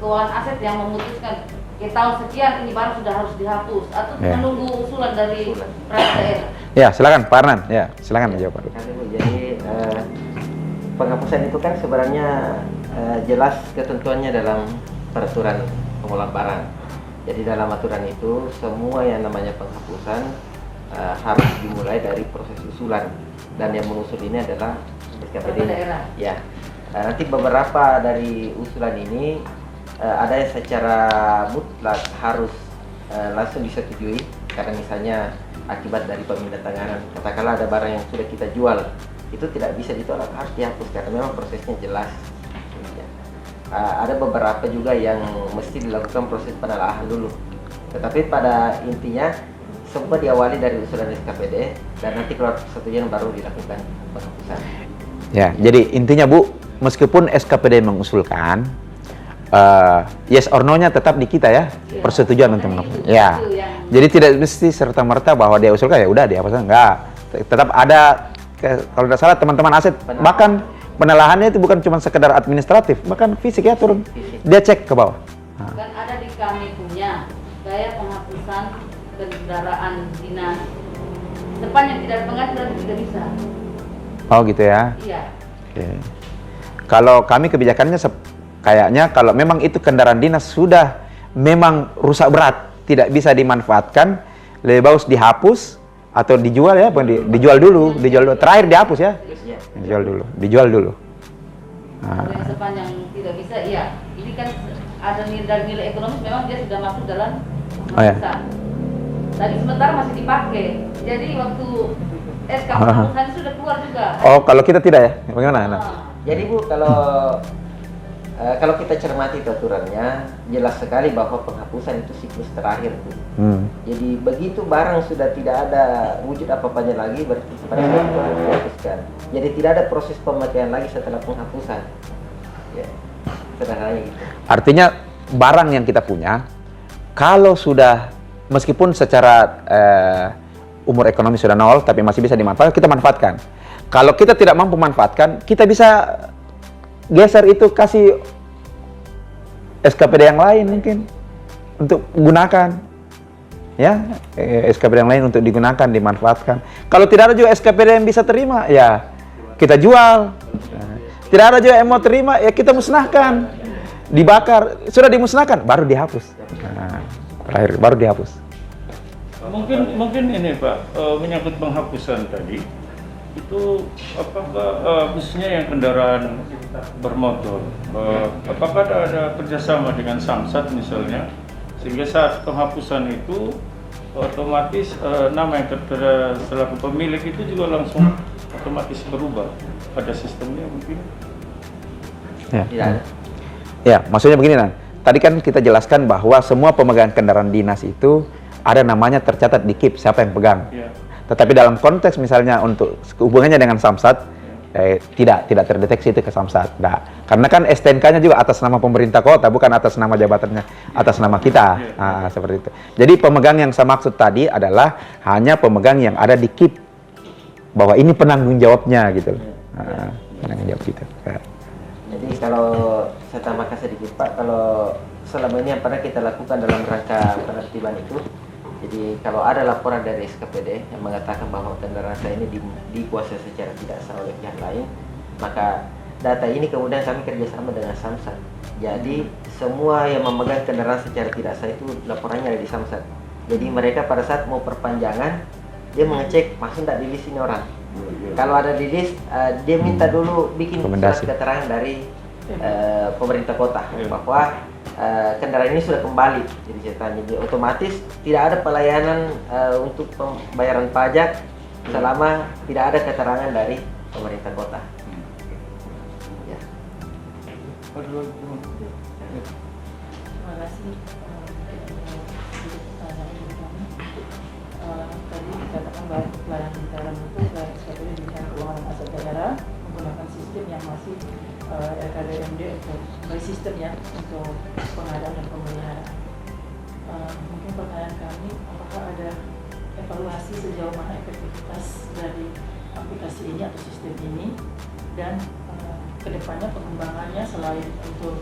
keuangan aset yang memutuskan tahun sekian ini baru sudah harus dihapus atau menunggu usulan dari perangkat daerah? Ya, silakan Pak Arnan. Ya, silakan menjawab Pak. Jadi penghapusan itu kan sebenarnya jelas ketentuannya dalam peraturan pengolahan barang. Jadi dalam aturan itu semua yang namanya penghapusan harus dimulai dari proses usulan, dan yang mengusul ini adalah SKPD daerah. Ya, nanti beberapa dari usulan ini ada yang secara mutlak harus langsung disetujui karena misalnya akibat dari pemindatanganan, katakanlah ada barang yang sudah kita jual itu tidak bisa ditolak, harus dihapus karena memang prosesnya jelas. Ada beberapa juga yang mesti dilakukan proses penelaahan dulu, tetapi pada intinya semua diawali dari usulan SKPD dan nanti keluar persetujuan baru dilakukan penghapusan. Ya, jadi intinya Bu, meskipun SKPD mengusulkan, yes or no-nya tetap di kita ya, persetujuan untuk menghapus. Ya, jadi tidak mesti serta merta bahwa dia usulkan ya udah dihapuskan, enggak. Tetap ada, kalau tidak salah teman-teman aset bahkan penelahannya itu bukan cuma sekedar administratif, bahkan fisik ya turun, dia cek ke bawah. Kan ada di kami punya gaya penghapusan kendaraan dinas depan yang tidak ada pengganti berarti tidak bisa. Oh gitu ya? Iya. Oke. Kalau kami kebijakannya kayaknya kalau memang itu kendaraan dinas sudah memang rusak berat, tidak bisa dimanfaatkan, lebih bagus dihapus atau dijual ya, dijual dulu, terakhir dihapus ya, dijual dulu. Kalau yang sepanjang tidak bisa, iya. Ini kan ada nilai ekonomis, memang dia sudah masuk dalam penghapusan. Tadi sementara masih dipakai, jadi waktu SK penghapusan sudah keluar juga. Oh, kalau kita tidak ya? Bagaimana? Jadi Bu, kalau kita cermati aturannya, jelas sekali bahwa penghapusan itu siklus terakhir Bu. Jadi begitu barang sudah tidak ada wujud apa-apanya lagi, berarti pada saat itu harus dihapuskan. Jadi tidak ada proses pemakaian lagi setelah penghapusan. Ya, sederhananya gitu. Artinya barang yang kita punya, kalau sudah meskipun secara umur ekonomi sudah nol, tapi masih bisa dimanfaatkan, kita manfaatkan. Kalau kita tidak mampu manfaatkan, kita bisa geser itu, kasih SKPD yang lain mungkin untuk gunakan, ya SKPD yang lain untuk digunakan, dimanfaatkan. Kalau tidak ada juga SKPD yang bisa terima, ya kita jual. Tidak ada juga yang mau terima, ya kita musnahkan, dibakar. Sudah dimusnahkan, baru dihapus. Terakhir baru dihapus. Mungkin ini Pak, menyangkut penghapusan tadi itu apakah khususnya yang kendaraan bermotor, apakah ada kerjasama dengan Samsat misalnya sehingga saat penghapusan itu otomatis nama yang tertera selaku pemilik itu juga langsung otomatis berubah, ada sistemnya mungkin? Ya, maksudnya begini Nan. Tadi kan kita jelaskan bahwa semua pemegang kendaraan dinas itu ada namanya tercatat di KIP siapa yang pegang. Tetapi dalam konteks misalnya untuk hubungannya dengan Samsat, tidak terdeteksi itu ke Samsat. Nah, karena kan STNK-nya juga atas nama pemerintah kota, bukan atas nama jabatannya, atas nama kita. Seperti itu. Jadi pemegang yang saya maksud tadi adalah hanya pemegang yang ada di KIP, bahwa ini penanggung jawabnya gitu. Penanggung jawab kita. Jadi kalau saya tambahkan sedikit Pak, kalau selama ini yang pernah kita lakukan dalam rangka penertiban itu, jadi kalau ada laporan dari SKPD yang mengatakan bahwa kendaraan saya ini dikuasai secara tidak sah oleh pihak lain, maka data ini kemudian kami kerjasama dengan Samsat. Jadi semua yang memegang kendaraan secara tidak sah itu laporannya ada di Samsat. Jadi mereka pada saat mau perpanjangan, dia mengecek masih tidak di list ini orang. Kalau ada di list, dia minta dulu bikin surat keterangan dari pemerintah kota bahwa kendaraan ini sudah kembali. Jadi ceritanya, jadi otomatis tidak ada pelayanan untuk pembayaran pajak selama tidak ada keterangan dari pemerintah kota. Ya. Terima kasih. Tadi dikatakan bahwa pelayanan dalam itu SKPD dengan keuangan aset daerah menggunakan sistem yang masih RKBMD untuk sistem ya untuk pengadaan dan pemeliharaan. Mungkin pertanyaan kami, apakah ada evaluasi sejauh mana efektivitas dari aplikasi ini atau sistem ini, dan kedepannya pengembangannya selain untuk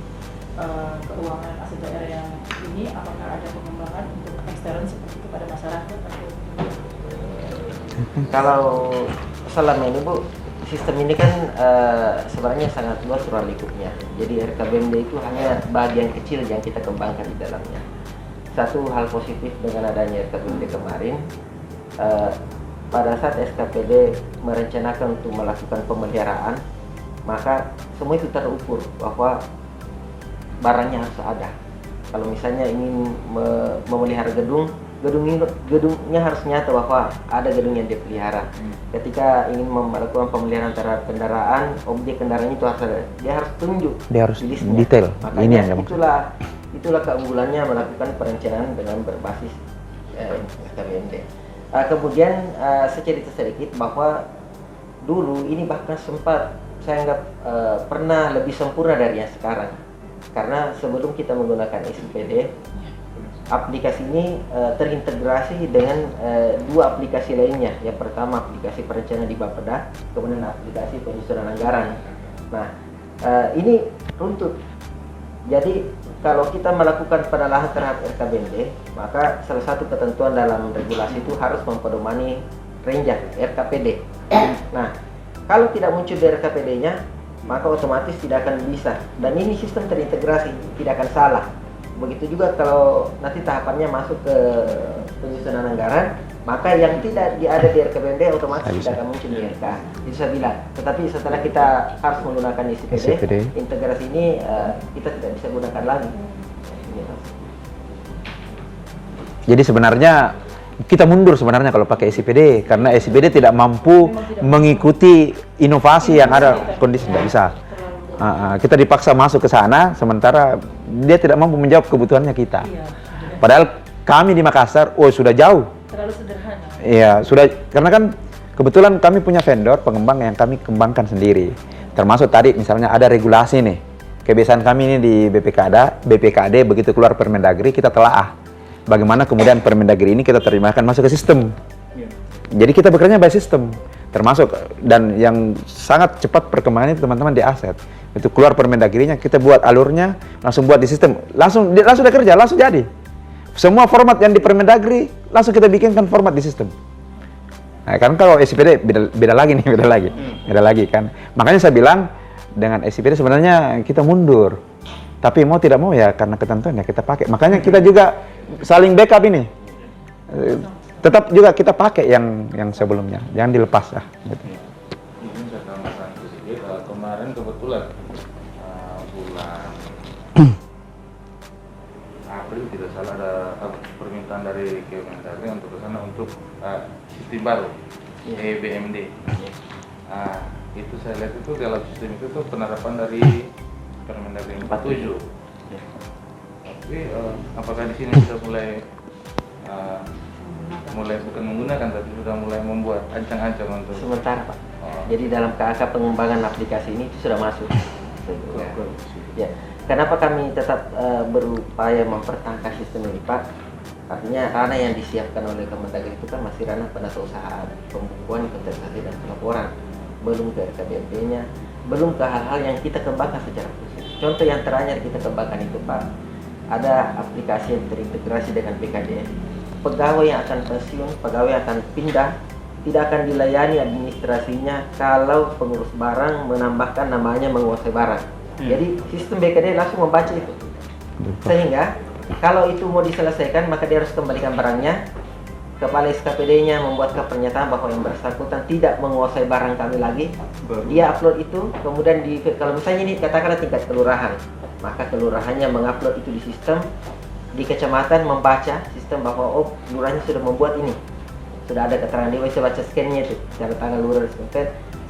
keuangan aset daerah yang ini, apakah ada pengembangan untuk ekstern seperti kepada masyarakat atau Kalau selama ini Bu, sistem ini kan sebenarnya sangat luas ruang lingkupnya. Jadi RKBMD itu hanya bagian kecil yang kita kembangkan di dalamnya. Satu hal positif dengan adanya RKBMD kemarin, pada saat SKPD merencanakan untuk melakukan pemeliharaan, maka semua itu terukur bahwa barangnya harus ada. Kalau misalnya ingin memelihara gedungnya harus nyata bahwa ada gedung yang dipelihara. Ketika ingin melakukan pemeliharaan terhadap kendaraan, objek kendaraan itu harus ada. Dia harus tunjuk. Dia harus jenisnya. detail. Makanya Ini yang itulah keunggulannya melakukan perencanaan dengan berbasis RKBMD. Kemudian saya cerita sedikit bahwa dulu ini bahkan sempat saya anggap pernah lebih sempurna dari yang sekarang. Karena sebelum kita menggunakan SIPD, aplikasi ini terintegrasi dengan dua aplikasi lainnya. Yang pertama aplikasi perencanaan di Bapeda, kemudian aplikasi penyusunan anggaran. Nah, ini runtut. Jadi kalau kita melakukan penelahan terhadap RKBMD, maka salah satu ketentuan dalam regulasi itu harus mempedomani renjang RKPD. Nah, kalau tidak muncul di RKPD-nya, maka otomatis tidak akan bisa. Dan ini sistem terintegrasi, tidak akan salah. Begitu juga kalau nanti tahapannya masuk ke penyusunan anggaran, maka yang tidak ada di RKBMD otomatis tidak akan muncul di RK. Itu saya bilang. Tetapi setelah kita harus menggunakan SIPD, integrasi ini kita tidak bisa gunakan lagi. Jadi sebenarnya kita mundur sebenarnya kalau pakai SIPD, karena SIPD tidak mampu mengikuti inovasi yang ada, kondisi tidak bisa. Kita dipaksa masuk ke sana, sementara dia tidak mampu menjawab kebutuhannya kita. Padahal kami di Makassar, sudah jauh. terlalu sederhana? Iya, sudah, karena kan kebetulan kami punya vendor pengembang yang kami kembangkan sendiri. Termasuk tadi misalnya ada regulasi nih. Kebiasaan kami ini di BPKD begitu keluar Permendagri kita telaah. Bagaimana kemudian Permendagri ini kita terjemahkan masuk ke sistem. Jadi kita bekerja by sistem. Termasuk dan yang sangat cepat perkembangannya teman-teman di aset. Itu keluar Permendagrinya, kita buat alurnya, langsung buat di sistem. Langsung dia kerja, langsung jadi. Semua format yang di Permendagri langsung kita bikinkan format di sistem. Nah, kan kalau SIPD beda lagi nih, beda lagi kan. Makanya saya bilang dengan SIPD sebenarnya kita mundur. Tapi mau tidak mau ya karena ketentuan ya kita pakai. Makanya kita juga saling backup ini. Tetap juga kita pakai yang sebelumnya, jangan dilepas lah. Gitu. Mungkin saya tambahkan sedikit. Kemarin kebetulan bulan April tidak salah ada permintaan dari Kemendagri untuk ke sana untuk sistem baru EBMD. Itu saya lihat itu dalam sistem itu tuh penerapan dari Permendagri 47. Tapi apakah di sini sudah mulai bukan menggunakan tapi sudah mulai membuat ancang-ancang untuk sementara Pak. Jadi dalam KAK pengembangan aplikasi ini itu sudah masuk. Ya. Kenapa kami tetap berupaya mempertahankan sistem ini Pak? Artinya ranah yang disiapkan oleh Kemendagri itu kan masih ranah pengusahaan, pembukuan, inventarisasi dan pelaporan. Belum ke RKBMD-nya, belum ke hal-hal yang kita kembangkan secara khusus. Contoh yang terakhir kita kembangkan itu Pak, ada aplikasi yang terintegrasi dengan BKDN. Pegawai yang akan pensiun, pegawai yang akan pindah, tidak akan dilayani administrasinya kalau pengurus barang menambahkan namanya menguasai barang. Jadi sistem BKD langsung membaca itu. Sehingga kalau itu mau diselesaikan maka dia harus kembalikan barangnya. Kepala SKPD-nya membuat pernyataan bahwa yang bersangkutan tidak menguasai barang kami lagi. Dia upload itu, kemudian kalau misalnya ini katakanlah tingkat kelurahan, maka kelurahannya mengupload itu di sistem. Di kecamatan membaca sistem bahwa lurahnya sudah membuat ini, sudah ada keterangan dia bisa baca scan-nya itu, tanda tangan lurah.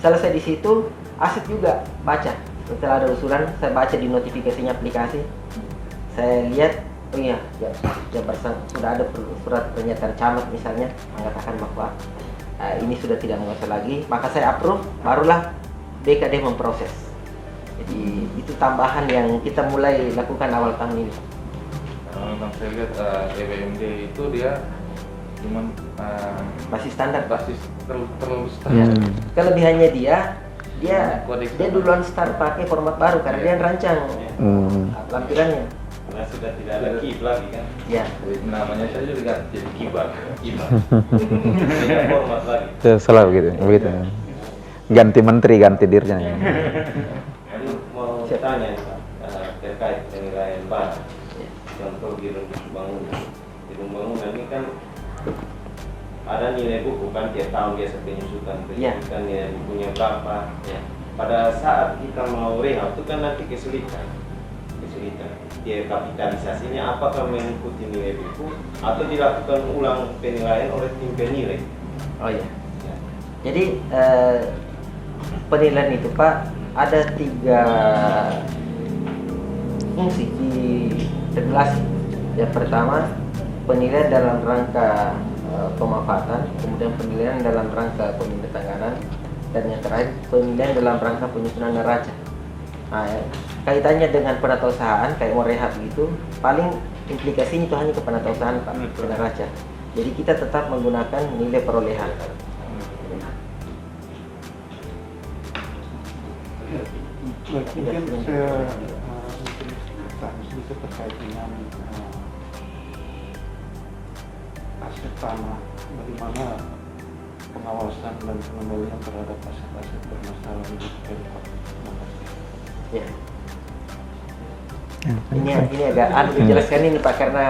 Selesai di situ, aset juga baca. Setelah ada usulan, saya baca di notifikasinya aplikasi, saya lihat, sudah ada surat pernyataan camat misalnya mengatakan bahwa ini sudah tidak menguasai lagi, maka saya approve, barulah BKD memproses. Jadi itu tambahan yang kita mulai lakukan awal tahun ini. Memang saya lihat EBMD itu dia cuma basis standar, basis terlalu start. Ya. Kelebihannya dia duluan start pakai format baru karena dia yang rancang lampirannya. Karena sudah tidak ada kip lagi kan. Ya. Namanya saja juga jadi kibar. Tidak format lagi. Selalu begitu. Ganti menteri, ganti dirjen. Jadi mau tanya terkait penilaian barang. Contoh gedung bangunan. Gedung bangunan ini kan ada nilai buku kan tiap tahun biasa penyusutan nilai bukunya berapa. Pada saat kita mau rehab itu kan nanti kesulitan. Dia kapitalisasinya apakah mengikuti nilai buku atau dilakukan ulang penilaian oleh tim penilai? Oh ya. Jadi penilaian itu Pak ada 3 fungsi di regulasi. Yang pertama penilaian dalam rangka pemanfaatan, kemudian penilaian dalam rangka pemindahan dan yang terakhir penilaian dalam rangka penyusunan neraca. Nah, kaitannya dengan penatausahaan kayak mau rehab gitu, paling implikasinya itu hanya ke penatausahaan Pak, ke neraca. Jadi kita tetap menggunakan nilai perolehan. Mungkin saya bisa terkait dengan aset tanah, bagaimana pengawasan dan pengendalian terhadap aset-aset bermasalah di Pemkab. Ya. Ini agak dijelaskan ini Pak karena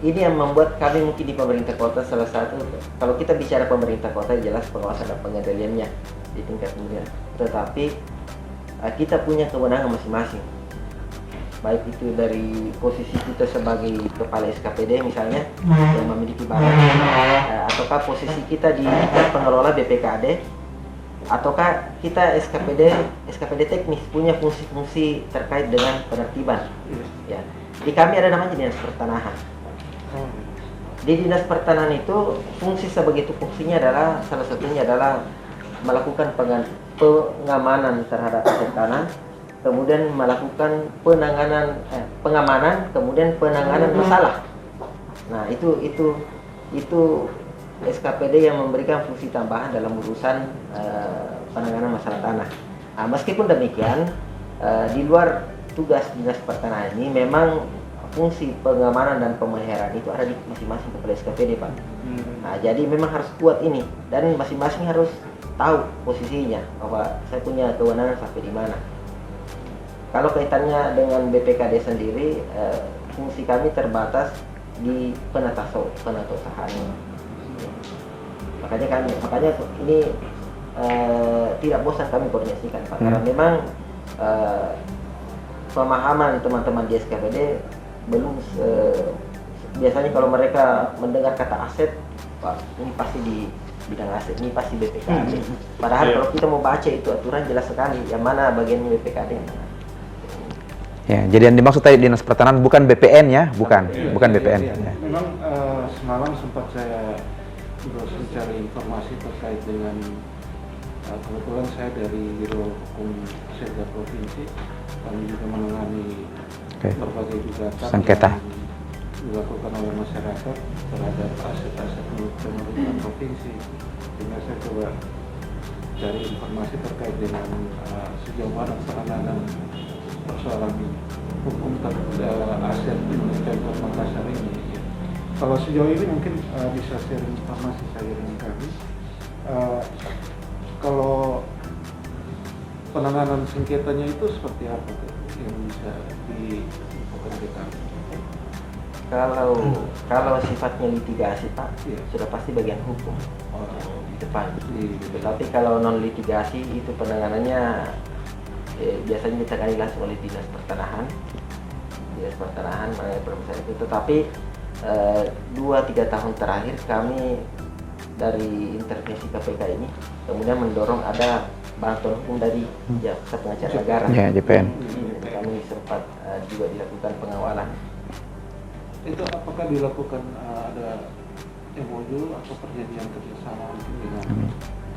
ini yang membuat kami mungkin di pemerintah kota salah satu, kalau kita bicara pemerintah kota jelas pengawasan dan pengendaliannya di tingkat kemudian, tetapi kita punya kewenangan masing-masing, baik itu dari posisi kita sebagai kepala SKPD misalnya yang memiliki barang, ataukah posisi kita di pengelola BPKD, ataukah kita SKPD teknis punya fungsi-fungsi terkait dengan penertiban. Ya. Di kami ada namanya dinas pertanahan. Di dinas pertanahan itu fungsi sebegitu fungsinya adalah salah satunya adalah melakukan pengamanan terhadap aset tanah, kemudian melakukan pengamanan, kemudian penanganan masalah. Nah itu SKPD yang memberikan fungsi tambahan dalam urusan penanganan masalah tanah. Nah, meskipun demikian, di luar tugas dinas pertanahan ini memang fungsi pengamanan dan pemeliharaan itu ada di masing-masing kepala SKPD Pak. Nah, jadi memang harus kuat ini dan masing-masing harus tahu posisinya bahwa saya punya kewenangan sampai di mana. Kalau kaitannya dengan BPKD sendiri, fungsi kami terbatas di penatausahaan. Makanya ini tidak bosan kami koordinasikan Pak, karena memang pemahaman teman-teman di SKPD belum biasanya kalau mereka mendengar kata aset, Pak, ini pasti di bidang aset, ini pasti BPKD. Padahal kalau kita mau baca itu aturan jelas sekali yang mana bagian BPKD. Ya, jadi yang dimaksud tadi dinas pertanahan bukan BPN ya, bukan BPN. Ya. Memang semalam sempat saya berusaha mencari informasi terkait dengan kebetulan saya dari Biro Hukum Serga Provinsi, kami juga menangani berbagai gugatan sengketa yang dilakukan oleh masyarakat terhadap aset-aset milik pemerintah provinsi. Sehingga saya coba cari informasi terkait dengan sejauh mana penanganan persoalan hukum terhadap aset milik Pemkab Makassar ini. Kalau sejauh ini mungkin bisa share informasi saya dengan kami. Kalau penanganan sengketanya itu seperti apa tuh yang bisa diinfokan ke kami? Kalau sifatnya litigasi Pak, sudah pasti bagian hukum di depan. Tetapi kalau non litigasi itu penanganannya biasanya ditangani langsung oleh dinas pertanahan mengenai permasalahan itu. Tetapi 2-3 tahun terakhir kami dari intervensi KPK ini kemudian mendorong ada bantuan hukum dari Jaksa Pengacara Negara. Ya, JPN. Kami sempat juga dilakukan pengawalan. Itu apakah dilakukan ada MOU atau perjanjian kerjasama mungkin dengan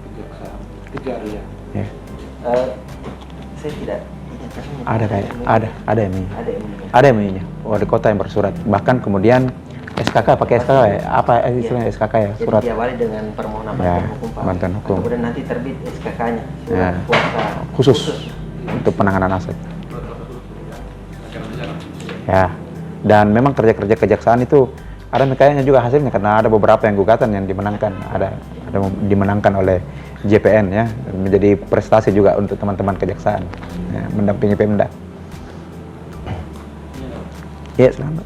kejaksaan Kejarian? Ya. Saya tidak. Ada MOU-nya. Ada MOU-nya. Wali kota yang bersurat. Bahkan kemudian SKK, pakai SKK ya? Apa istilahnya SKK ya? Jadi Surat. diawali dengan permohonan Ya, bantuan hukum, Pak. bantuan hukum. Kemudian nanti terbit SKK-nya, surat Ya. kuasa Khusus untuk penanganan aset. Ya, dan memang kerja-kerja kejaksaan itu ada kayaknya juga hasilnya karena ada beberapa yang gugatan yang dimenangkan, ada dimenangkan oleh JPN ya, menjadi prestasi juga untuk teman-teman kejaksaan ya, mendampingi Pemda. Ya, selamat.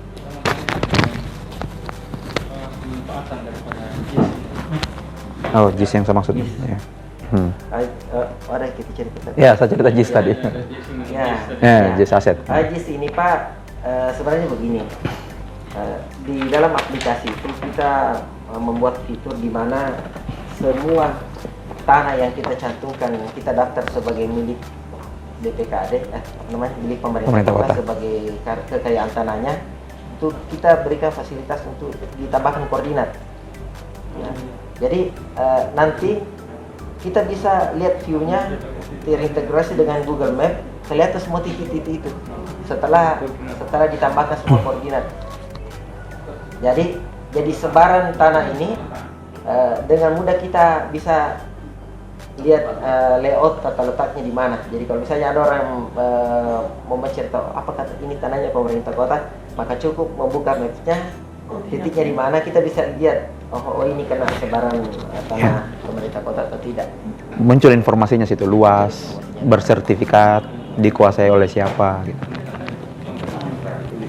Pemanfaatan daripada JIS ini. Oh, JIS yang saya maksud. Ya. Ada kita cerita. Ya, saya cerita JIS tadi. Ya, JIS aset. JIS ini Pak, sebenarnya begini. Di dalam aplikasi itu kita membuat fitur di mana semua tanah yang kita cantumkan, kita daftar sebagai milik BPKD, namanya milik pemerintah kota sebagai kekayaan tanahnya, itu kita berikan fasilitas untuk ditambahkan koordinat. Nah, jadi nanti kita bisa lihat view-nya terintegrasi dengan Google Map, kelihatan semua titik-titik itu setelah ditambahkan semua koordinat. Jadi sebaran tanah ini dengan mudah kita bisa lihat layout tata letaknya di mana. Jadi kalau misalnya ada orang mau menceritakan apakah ini tanahnya pemerintah kota, maka cukup membuka mapnya, titiknya di mana, kita bisa lihat oh ini kena sebaran tanah pemerintah kota atau tidak. Muncul informasinya situ, luas, bersertifikat, dikuasai oleh siapa gitu.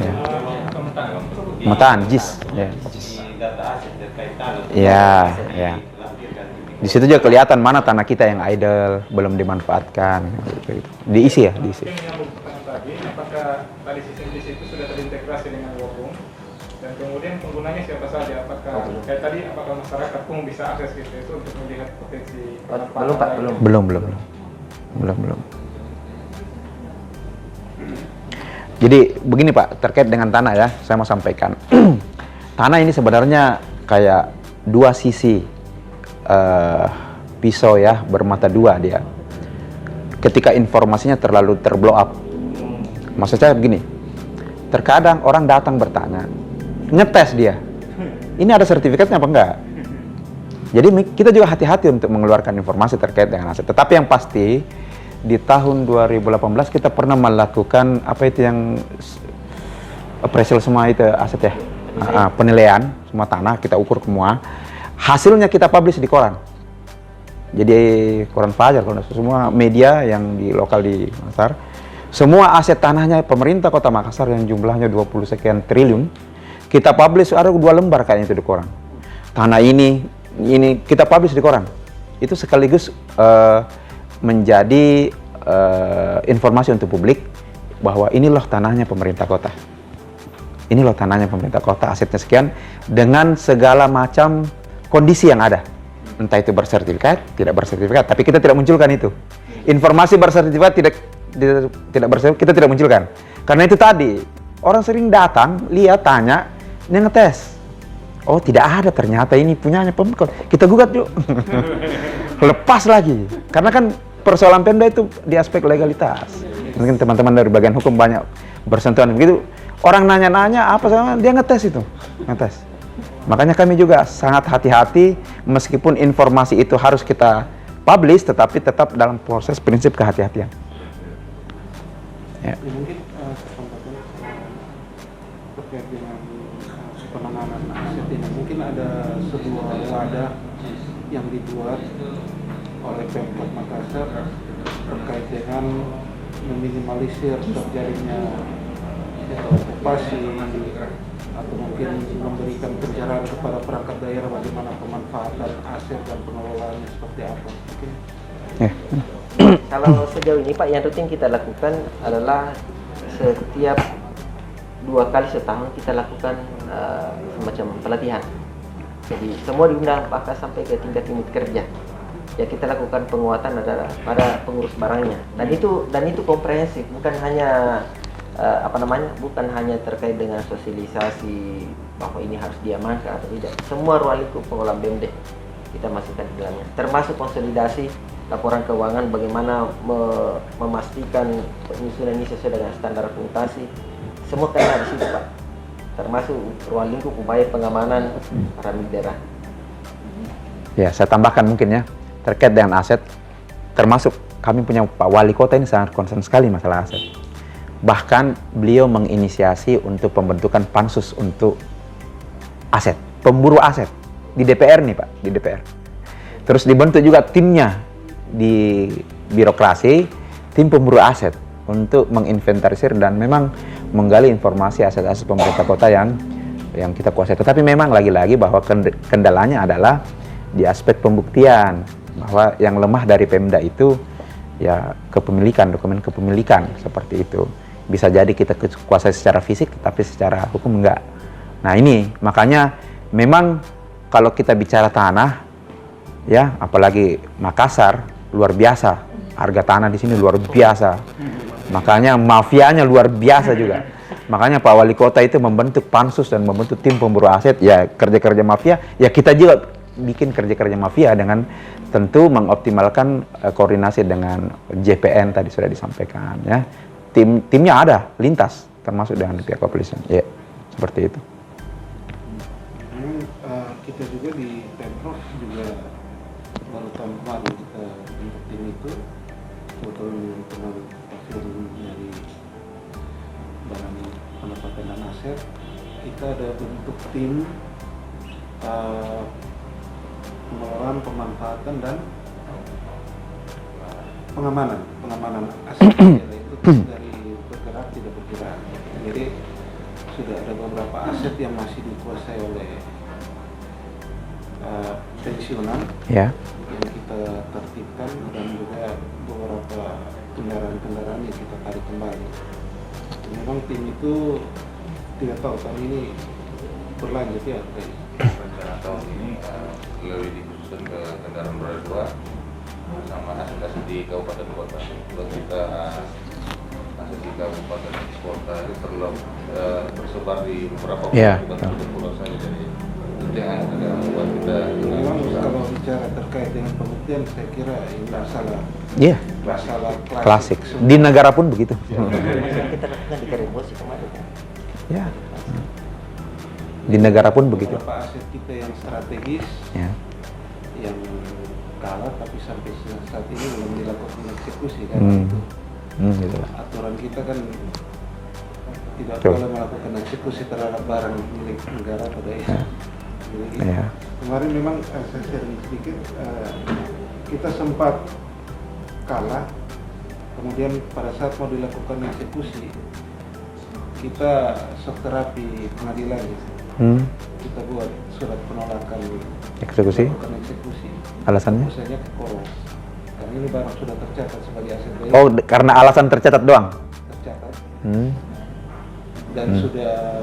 Ya. Pemetaan JIS. Ya. Ya, ya. Di situ juga kelihatan mana tanah kita yang idle, belum dimanfaatkan. Gitu. Diisi ya, diisi. Mungkin yang pertanyaan tadi, apakah tadi sistem di situ sudah terintegrasi dengan Wokung? Dan kemudian penggunanya siapa saja? Apakah kayak tadi, apakah masyarakat pun bisa akses gitu itu untuk melihat potensi? Belum Pak, belum. Belum. Jadi begini Pak, terkait dengan tanah ya, saya mau sampaikan. Tanah ini sebenarnya kayak dua sisi pisau ya, bermata dua dia. Ketika informasinya terlalu terblow up, maksud saya begini, terkadang orang datang bertanya, ngetes dia, ini ada sertifikatnya apa enggak? Jadi kita juga hati-hati untuk mengeluarkan informasi terkait dengan aset. Tetapi yang pasti di tahun 2018 kita pernah melakukan apa itu yang appraisal semua itu aset ya, penilaian semua tanah kita ukur semua. Hasilnya kita publish di koran. Jadi koran Fajar, semua media yang di lokal di Makassar. Semua aset tanahnya pemerintah Kota Makassar yang jumlahnya 20 sekian triliun, kita publish ada 2 lembar kayaknya itu di koran. Tanah ini kita publish di koran. Itu sekaligus menjadi informasi untuk publik bahwa ini loh tanahnya pemerintah kota. Ini loh tanahnya pemerintah kota, asetnya sekian dengan segala macam kondisi yang ada, entah itu bersertifikat, tidak bersertifikat, tapi kita tidak munculkan itu. Informasi bersertifikat tidak bersertifikat kita tidak munculkan. Karena itu tadi orang sering datang, lihat, tanya, ini ngetes. Oh tidak ada, ternyata ini punyanya Pemkot. Kita gugat yuk. Lepas lagi, karena kan persoalan Pemda itu di aspek legalitas. Mungkin teman-teman dari bagian hukum banyak bersentuhan begitu. Orang nanya-nanya apa sama dia ngetes itu, ngetes. Makanya kami juga sangat hati-hati meskipun informasi itu harus kita publish, tetapi tetap dalam proses prinsip kehati-hatian. Ya. Mungkin terkait dengan penanganan aset ini, mungkin ada sebuah wadah yang dibuat oleh Pemkot Makassar terkait dengan meminimalisir terjadinya okupasi atau mungkin memberikan pencerahan kepada perangkat daerah bagaimana pemanfaatan aset dan pengelolaannya seperti apa mungkin. Kalau sejauh ini Pak, yang rutin kita lakukan adalah setiap 2 kali setahun kita lakukan semacam pelatihan. Jadi semua diundang bahkan sampai ke tingkat unit kerja. Ya kita lakukan penguatan adalah pada pengurus barangnya. Dan itu komprehensif, bukan hanya bukan hanya terkait dengan sosialisasi bahwa ini harus diamankan atau tidak. Semua ruang lingkup pengelolaan BUMD kita masukkan di dalamnya, termasuk konsolidasi laporan keuangan, bagaimana memastikan penyusunan ini sesuai dengan standar akuntansi. Semua kena di situ Pak. termasuk ruang lingkup upaya pengamanan piramid daerah. Ya, saya tambahkan mungkin ya, terkait dengan aset, termasuk kami punya Pak Wali Kota ini sangat concern sekali masalah aset. Bahkan beliau menginisiasi untuk pembentukan pansus untuk aset, pemburu aset di DPR nih Pak, di DPR. Terus dibentuk juga timnya di birokrasi, tim pemburu aset untuk menginventarisir dan memang menggali informasi aset-aset pemerintah kota yang kita kuasai. Tetapi memang lagi-lagi bahwa kendalanya adalah di aspek pembuktian, bahwa yang lemah dari Pemda itu ya kepemilikan, dokumen kepemilikan seperti itu. Bisa jadi kita kuasai secara fisik, tapi secara hukum enggak. Nah ini makanya memang kalau kita bicara tanah, ya apalagi Makassar luar biasa, harga tanah di sini luar biasa. Makanya mafianya luar biasa juga. Makanya Pak Wali Kota itu membentuk pansus dan membentuk tim pemburu aset, ya kerja-kerja mafia, ya kita juga bikin kerja-kerja mafia dengan tentu mengoptimalkan koordinasi dengan JPN tadi sudah disampaikan ya. Timnya ada lintas termasuk dengan pihak kepolisian. Ya, seperti itu. Kita juga di Pemprov juga baru tahun kemarin kita bentuk tim itu, kebetulan pengaruh dari Badan Pendapatan dan Aset, kita ada bentuk tim pengelolaan, pemanfaatan dan pengamanan aset itu dari bergerak tidak bergerak. Jadi sudah ada beberapa aset yang masih dikuasai oleh pensiunan yang kita tertibkan dan juga beberapa kendaraan-kendaraan yang kita tarik kembali. Memang tim itu tidak tahu tahun ini berlanjut ya. Rencana tahun ini lebih dikhususkan ke kendaraan roda 2 sama aset-aset di kabupaten kota. Kalau kita aset di kabupaten kota itu tersebar di beberapa pulau saja, jadi itu yang agak membuat kita. Memang kalau bicara terkait dengan pembuktian, saya kira ini masalah klasik. Di negara pun begitu. Kita lakukan di Karibosi kemarin. Ya. Di negara pun begitu. Beberapa aset kita yang strategis, yang kalah tapi sampai saat ini belum dilakukan eksekusi kan. Gitu. Aturan kita kan tidak boleh melakukan eksekusi terhadap barang milik negara atau daerah. Kemarin memang saya sharing sedikit, kita sempat kalah, kemudian pada saat mau dilakukan eksekusi, kita shock terapi pengadilan. Kita buat surat penolakan eksekusi. Alasannya? Alasannya koros. Karena ini barang sudah tercatat sebagai aset daerah. Oh, karena alasan tercatat doang? Tercatat. Dan sudah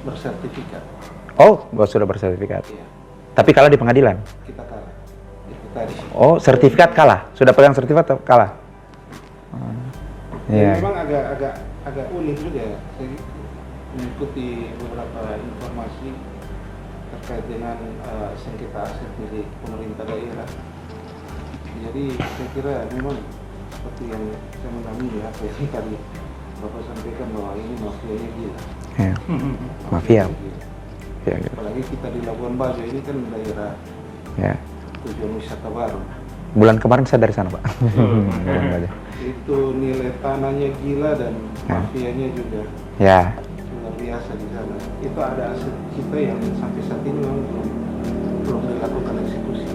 bersertifikat. Oh, sudah bersertifikat. Iya. Tapi kalah di pengadilan? Kita kalah. Itu tadi. Oh, sertifikat kalah? Sudah pegang sertifikat kalah? Memang agak unik juga. Saya mengikuti beberapa informasi terkait dengan sengketa aset milik pemerintah daerah. Jadi saya kira memang seperti yang saya mengamini apa yang tadi Bapak sampaikan bahwa ini mafianya gila. Mafia. Ya, gitu. Apalagi kita di Labuan Bajo ini kan daerah tujuan wisata baru. Bulan kemarin saya dari sana Pak. Itu nilai tanahnya gila dan mafianya juga. Luar biasa di sana. Itu ada aset kita yang sampai saat ini memang belum dilakukan eksekusi.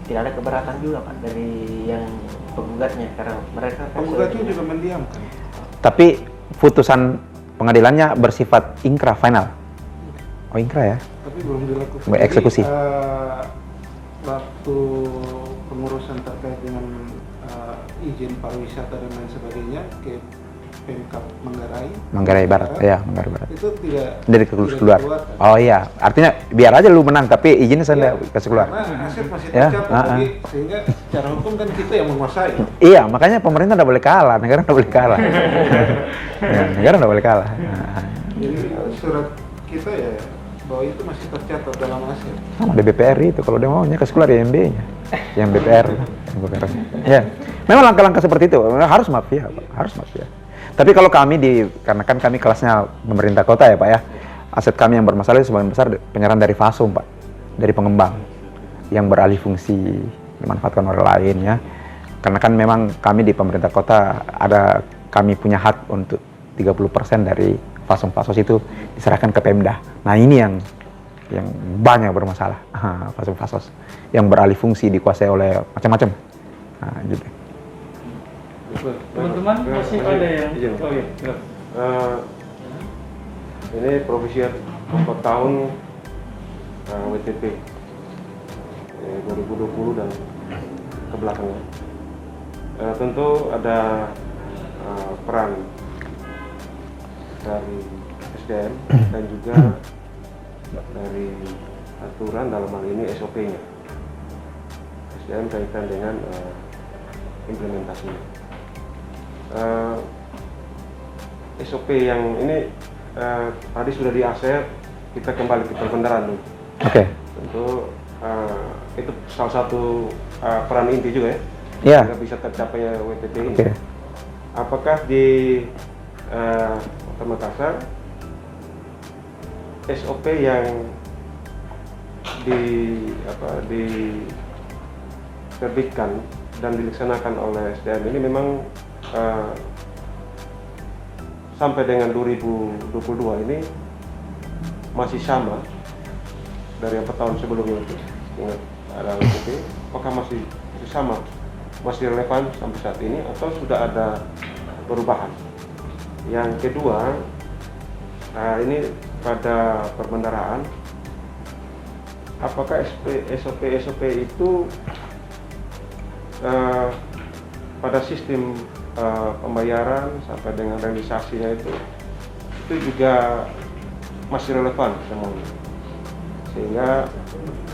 Tidak ada keberatan juga Pak dari yang penggugatnya karena mereka penggugatnya juga mendiamkan. Tapi putusan pengadilannya bersifat ingkrah final. Oh ingkrah ya? Tapi belum dilakukan. Eksekusi. Waktu pengurusan terkait dengan izin pariwisata dan lain sebagainya ke Pemkab Manggarai Barat. Manggarai Barat. Itu tidak keluar. Oh iya, artinya biar aja lu menang tapi izinnya saya kasih keluar. Karena aset masih tercatat, sehingga secara hukum kan kita yang menguasai. Iya, makanya pemerintah tidak boleh kalah, negara tidak boleh kalah. Negara tidak boleh kalah. Jadi surat kita ya bahwa itu masih tercatat dalam aset. Sama di BPR itu kalau dia maunya kasih keluar IMB-nya, yang BPR. Ya, memang langkah-langkah seperti itu harus mafia, Pak. Harus mafia. Tapi kalau kami karena kan kami kelasnya pemerintah kota ya Pak ya, aset kami yang bermasalah itu sebagian besar penyerahan dari Fasum Pak, dari pengembang yang beralih fungsi dimanfaatkan orang lain ya. Karena kan memang kami di pemerintah kota kami punya hak untuk 30% dari Fasum-Fasos itu diserahkan ke Pemda. Nah ini yang banyak bermasalah, Fasum-Fasos yang beralih fungsi dikuasai oleh macam-macam. Nah, gitu. Teman-teman masih ada yang oh, iya. Ini provisi 4 tahun WTP 2020 dan ke belakangnya. Tentu ada peran dari SDM dan juga dari aturan dalam hal ini SOP-nya. SDM kaitan dengan implementasinya. SOP yang ini tadi sudah di-share, kita kembali ke perbendaharaan dulu. Oke. Tentu itu salah satu peran inti juga ya. Iya. Agar bisa tercapainya WTP ini. Oke. Apakah di Kota Makassar SOP yang diterbitkan dan dilaksanakan oleh SDM ini memang sampai dengan 2022 ini masih sama dari 4 tahun sebelumnya itu, ingat ada WTP, apakah masih sama, masih relevan sampai saat ini atau sudah ada perubahan? Yang kedua, ini pada perbendaharaan, apakah SOP itu pada sistem pembayaran sampai dengan realisasinya itu juga masih relevan semuanya, sehingga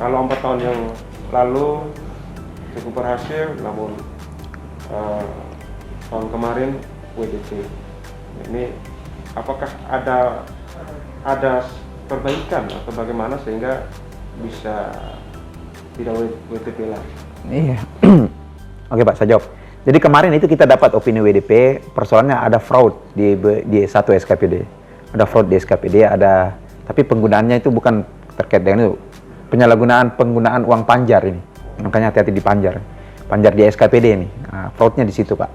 kalau 4 tahun yang lalu cukup berhasil, namun tahun kemarin WDP ini apakah ada perbaikan atau bagaimana sehingga bisa tidak WTP lagi? Iya. Oke Pak, saya jawab. Jadi kemarin itu kita dapat opini WDP, persoalannya ada fraud di satu SKPD. Ada fraud di SKPD, tapi penggunaannya itu bukan terkait dengan itu. Penggunaan uang panjar ini. Makanya hati-hati di panjar di SKPD ini. Nah, fraudnya di situ Pak.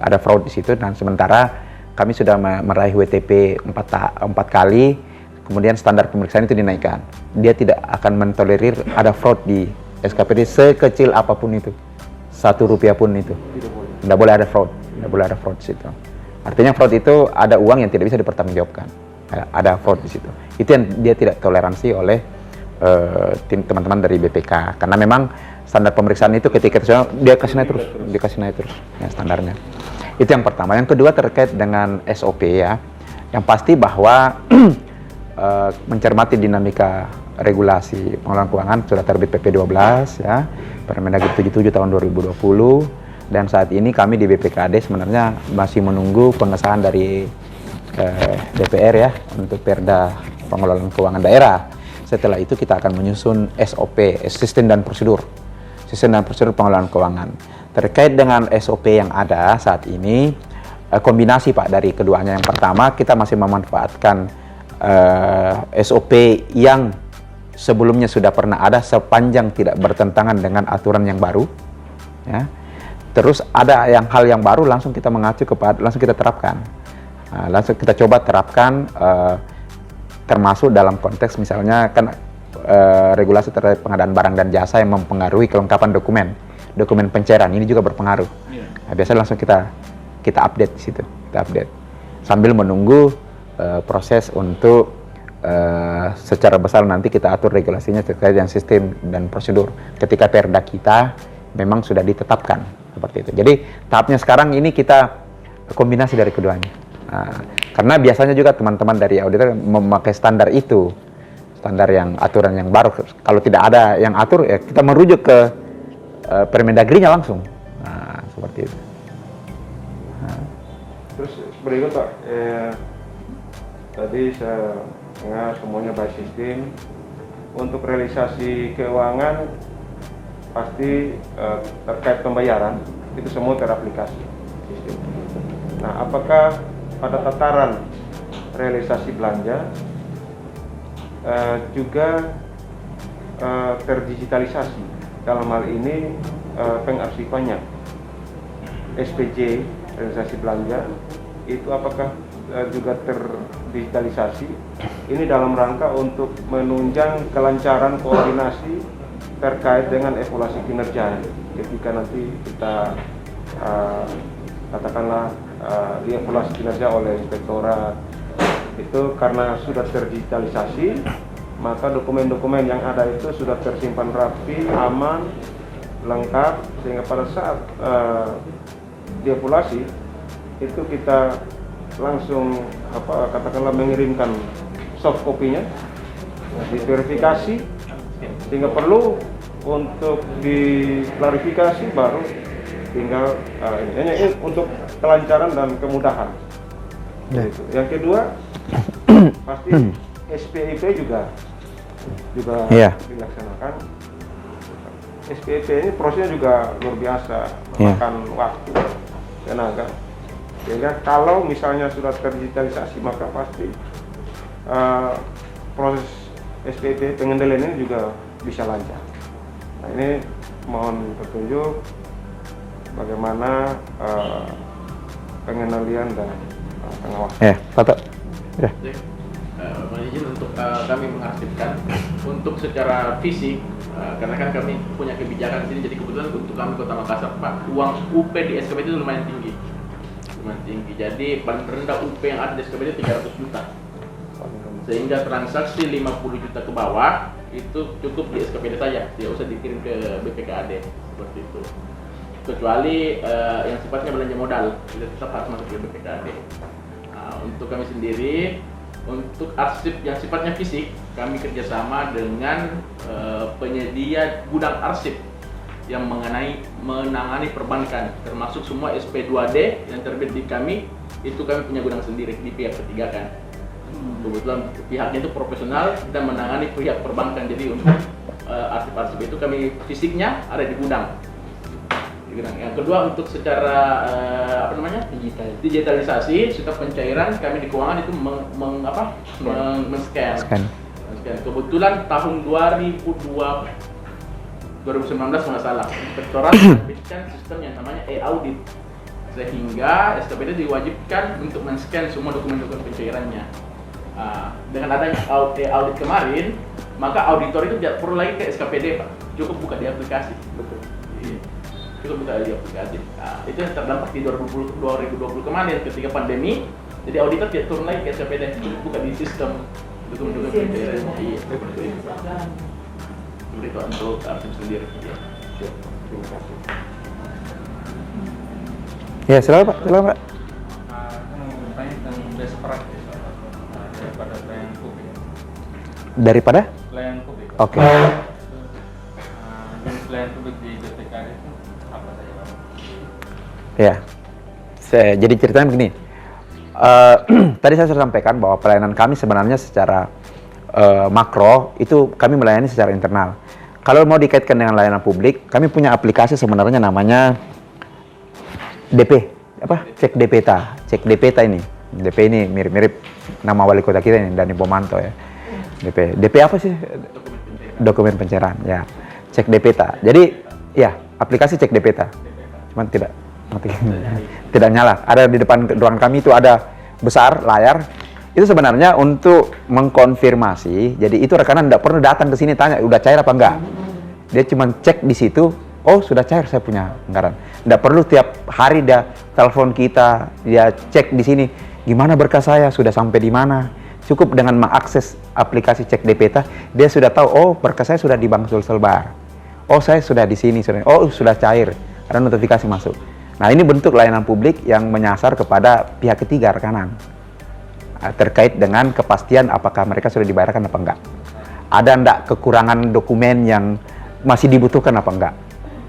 Ada fraud di situ, dan sementara kami sudah meraih WTP 4 kali, kemudian standar pemeriksaan itu dinaikkan. Dia tidak akan mentolerir ada fraud di SKPD sekecil apapun itu, Rp1 pun itu. Tidak boleh ada fraud, di situ. Artinya fraud itu ada uang yang tidak bisa dipertanggungjawabkan. Ada fraud di situ. Itu yang dia tidak toleransi oleh teman-teman dari BPK, karena memang standar pemeriksaan itu ketika dia kasih naik terus ya, standarnya. Itu yang pertama. Yang kedua terkait dengan SOP ya, yang pasti bahwa mencermati dinamika regulasi pengelolaan keuangan sudah terbit PP 12 ya, Permendagri 77 tahun 2020, dan saat ini kami di BPKAD sebenarnya masih menunggu pengesahan dari DPR ya untuk Perda pengelolaan keuangan daerah. Setelah itu kita akan menyusun SOP, sistem dan prosedur pengelolaan keuangan. Terkait dengan SOP yang ada saat ini, kombinasi Pak dari keduanya. Yang pertama, kita masih memanfaatkan SOP yang sebelumnya sudah pernah ada sepanjang tidak bertentangan dengan aturan yang baru. Ya. Terus ada hal yang baru langsung kita mengacu langsung kita terapkan. Langsung kita coba terapkan, termasuk dalam konteks misalnya kan regulasi terkait pengadaan barang dan jasa yang mempengaruhi kelengkapan dokumen pencairan ini juga berpengaruh. Nah, biasanya langsung kita update di situ, sambil menunggu proses untuk secara besar nanti kita atur regulasinya terkait dengan sistem dan prosedur ketika Perda kita memang sudah ditetapkan seperti itu. Jadi tahapnya sekarang ini kita kombinasi dari keduanya. Nah, karena biasanya juga teman-teman dari auditor memakai standar yang aturan yang baru. Kalau tidak ada yang atur ya kita merujuk ke Permendagrinya langsung. Nah, seperti itu. Nah. Terus berikut Pak, tadi saya dengar semuanya by sistem. Untuk realisasi keuangan pasti terkait pembayaran itu semua teraplikasi sistem. Nah, apakah pada tataran realisasi belanja juga terdigitalisasi? Dalam hal ini pengarsipannya SPJ realisasi belanja itu apakah juga terdigitalisasi? Ini dalam rangka untuk menunjang kelancaran koordinasi terkait dengan evaluasi kinerja ketika nanti kita katakanlah dievaluasi kinerja oleh inspektorat. Itu karena sudah terdigitalisasi, maka dokumen-dokumen yang ada itu sudah tersimpan rapi, aman, lengkap, sehingga pada saat dievaluasi itu kita langsung katakanlah mengirimkan soft copy-nya, diverifikasi, sehingga perlu untuk diklarifikasi baru tinggal ini untuk kelancaran dan kemudahan. Yang kedua pasti SPIP juga dilaksanakan. SPIP ini prosesnya juga luar biasa, memakan waktu, tenaga. Sehingga kalau misalnya sudah terdigitalisasi, maka pasti proses SPIP pengendalian ini juga bisa lancar. Nah, ini mohon petunjuk bagaimana pengendalian dan pengawasan. Pak. Ya. Mohon izin untuk kami mengarsipkan untuk secara fisik, karena kan kami punya kebijakan di sini, jadi kebetulan untuk kami Kota Makassar, Pak, uang UP di SKPD itu lumayan tinggi. Jadi paling rendah UP yang ada di SKPD 300 juta. Sehingga transaksi 50 juta ke bawah itu cukup di SKPD saja, tidak usah dikirim ke BPKAD seperti itu. Kecuali yang sifatnya belanja modal, itu tetap harus masuk ke BPKAD. Untuk kami sendiri, untuk arsip yang sifatnya fisik, kami kerjasama dengan penyedia gudang arsip yang menangani perbankan, termasuk semua SP2D yang terbit di kami, itu kami punya gudang sendiri di pihak ketiga kan. Kebetulan pihaknya itu profesional dan menangani pihak perbankan, jadi untuk arsip-arsip itu kami fisiknya ada di gudang. Yang kedua, untuk secara digitalisasi setiap pencairan kami di keuangan itu men-scan. Kebetulan tahun 2019 nggak salah, inspektorat menerbitkan sistem yang namanya e-audit, sehingga SKPD diwajibkan untuk men-scan semua dokumen-dokumen pencairannya. Dengan adanya e-audit kemarin, maka auditor itu tidak perlu lagi ke SKPD, Pak, cukup buka di aplikasi. Betul. Cukup buka di aplikasi. Itu yang terdampak di 2020 kemarin ketika pandemi, jadi auditor tidak turun lagi ke SKPD, cukup buka di sistem dokumen-dokumen pencairannya. Iya, seperti itu. Seperti itu untuk arsip sendiri. Terima kasih. Ya, silakan Pak. Saya mau bertanya tentang best practice daripada pelayanan publik. Daripada? Pelayanan publik. Oke. Jenis pelayanan publik di BPKAD itu apa saja, Pak? Ya, jadi ceritanya begini. Tadi saya sudah sampaikan bahwa pelayanan kami sebenarnya secara makro itu kami melayani secara internal. Kalau mau dikaitkan dengan layanan publik, kami punya aplikasi sebenarnya namanya DP, Cek DPeta. Cek DPeta ini. DP ini mirip-mirip nama wali kota kita ini, Dani Bomanto ya. DP apa sih? Dokumen pencairan. Ya. Cek DPeta. Jadi ya, aplikasi Cek DPeta. Cuman tidak nyala. Ada di depan ruangan kami itu ada besar layar. Itu sebenarnya untuk mengkonfirmasi. Jadi itu rekanan tidak perlu datang ke sini tanya udah cair apa enggak. Dia cuma cek di situ, oh sudah cair saya punya anggaran. Tidak perlu tiap hari dia telepon kita, dia cek di sini gimana berkas saya sudah sampai di mana. Cukup dengan mengakses aplikasi Cek DPeta, dia sudah tahu oh berkas saya sudah di Bank Sulselbar. Oh saya sudah di sini, oh sudah cair, ada notifikasi masuk. Nah ini bentuk layanan publik yang menyasar kepada pihak ketiga rekanan. Terkait dengan kepastian apakah mereka sudah dibayarkan apa enggak. Ada enggak kekurangan dokumen yang masih dibutuhkan apa enggak.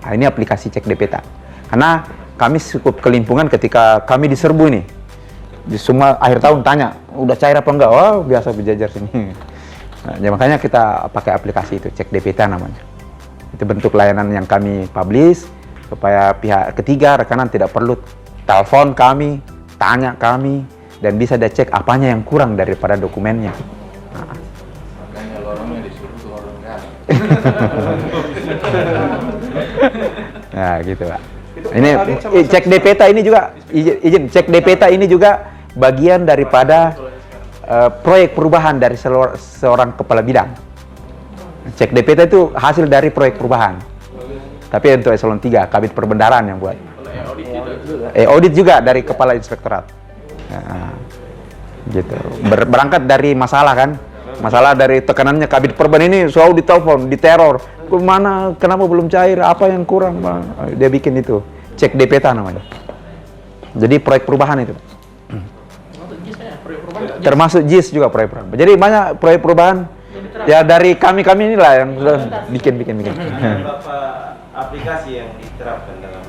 Nah, ini aplikasi Cek DPeta. Karena kami cukup kelimpungan ketika kami diserbu ini. Di semua akhir tahun tanya, udah cair apa enggak? Oh, biasa berjajar sini. Nah, ya makanya kita pakai aplikasi itu, Cek DPeta namanya. Itu bentuk layanan yang kami publish supaya pihak ketiga rekanan tidak perlu telepon kami, tanya kami, dan bisa dia cek apanya yang kurang daripada dokumennya. Makanya lorongnya disuruh ke lorong kan. Nah, gitu Pak. Ini cek DPTA ini juga izin cek DPTA ini juga bagian daripada proyek perubahan dari seorang kepala bidang. Cek DPTA itu hasil dari proyek perubahan. Tapi untuk eselon 3 Kabid Perbendaharaan yang buat. Audit juga dari kepala inspektorat. Nah, gitu. Berangkat dari masalah kan. Masalah dari tekanannya Kabid Perben ini selalu ditelepon, diteror. Kemana, kenapa belum cair, apa yang kurang, Bang? Dia bikin itu. Cek DPTA namanya. Jadi proyek perubahan itu. Termasuk JIS juga proyek perubahan. Jadi banyak proyek perubahan. Ya dari kami inilah yang sudah bikin. Berapa aplikasi yang diterapkan dalam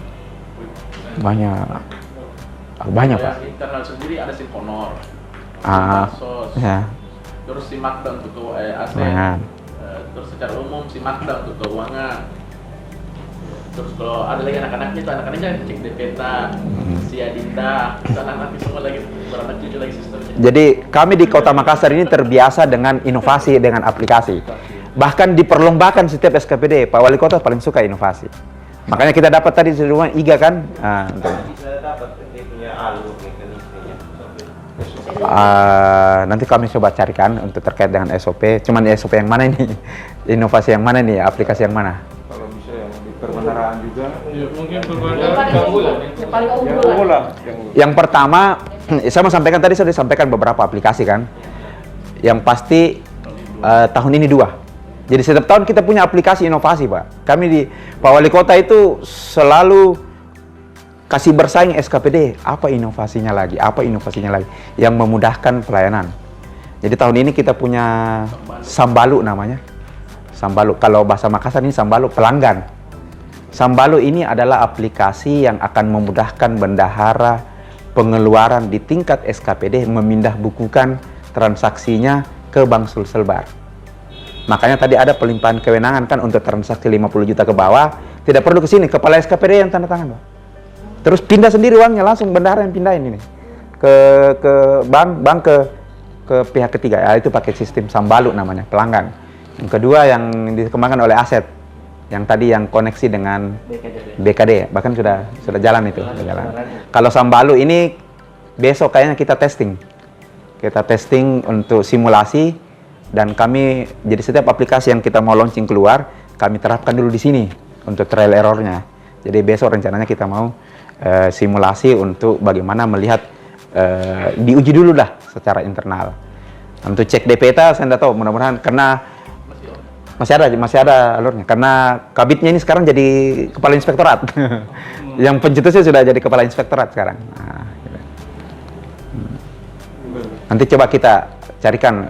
banyak Pak. Internal sendiri ada Simponor, Sos, ya. Terus Simakda untuk aset, terus secara umum Simakda untuk keuangan. Terus kalau ada lagi anak-anaknya itu anak-anaknya cek DPTA, Siadinda, anak-anak semua lagi beranak cucu lagi sistemnya. Jadi kami di Kota Makassar ini terbiasa dengan inovasi dengan aplikasi. Bahkan diperlombakan setiap SKPD. Pak Wali Kota paling suka inovasi. Makanya kita dapat tadi di rumah IGA kan. bisa dapat punya alur mekanismenya? Nanti kami coba carikan untuk terkait dengan SOP. Cuman SOP yang mana ini? Inovasi yang mana nih? Aplikasi yang mana? Kalau bisa yang di perbendaharaan juga. Ya, mungkin perbendaharaan Yang pertama, saya mau sampaikan tadi saya disampaikan beberapa aplikasi kan. Yang pasti tahun ini 2. Jadi setiap tahun kita punya aplikasi inovasi, Pak. Kami di Pak Wali Kota itu selalu kasih bersaing SKPD. Apa inovasinya lagi yang memudahkan pelayanan. Jadi tahun ini kita punya Sambalu namanya. Sambalu, kalau bahasa Makassar ini Sambalu pelanggan. Sambalu ini adalah aplikasi yang akan memudahkan bendahara pengeluaran di tingkat SKPD memindah bukukan transaksinya ke Bank Sulselbar. Makanya tadi ada pelimpahan kewenangan kan untuk transaksi 50 juta ke bawah, tidak perlu ke sini, kepala SKPD yang tanda tangan, Pak. Terus pindah sendiri uangnya, langsung bendahara yang pindahin ini ke bank ke pihak ketiga. Ya, itu pakai sistem Sambalu namanya, pelanggan. Yang kedua yang dikembangkan oleh Aset, yang tadi yang koneksi dengan BKD, bahkan sudah jalan itu. Kalau Sambalu ini besok kayaknya kita testing untuk simulasi. Dan kami, jadi setiap aplikasi yang kita mau launching keluar, kami terapkan dulu di sini untuk trial errornya. Jadi besok rencananya kita mau simulasi untuk bagaimana melihat, diuji dulu lah secara internal. Untuk cek DPTA saya tidak tahu, mudah-mudahan karena masih ada alurnya. Karena kabitnya ini sekarang jadi kepala inspektorat. Yang pencetusnya sudah jadi kepala inspektorat sekarang. Nah, gitu. Nanti coba kita carikan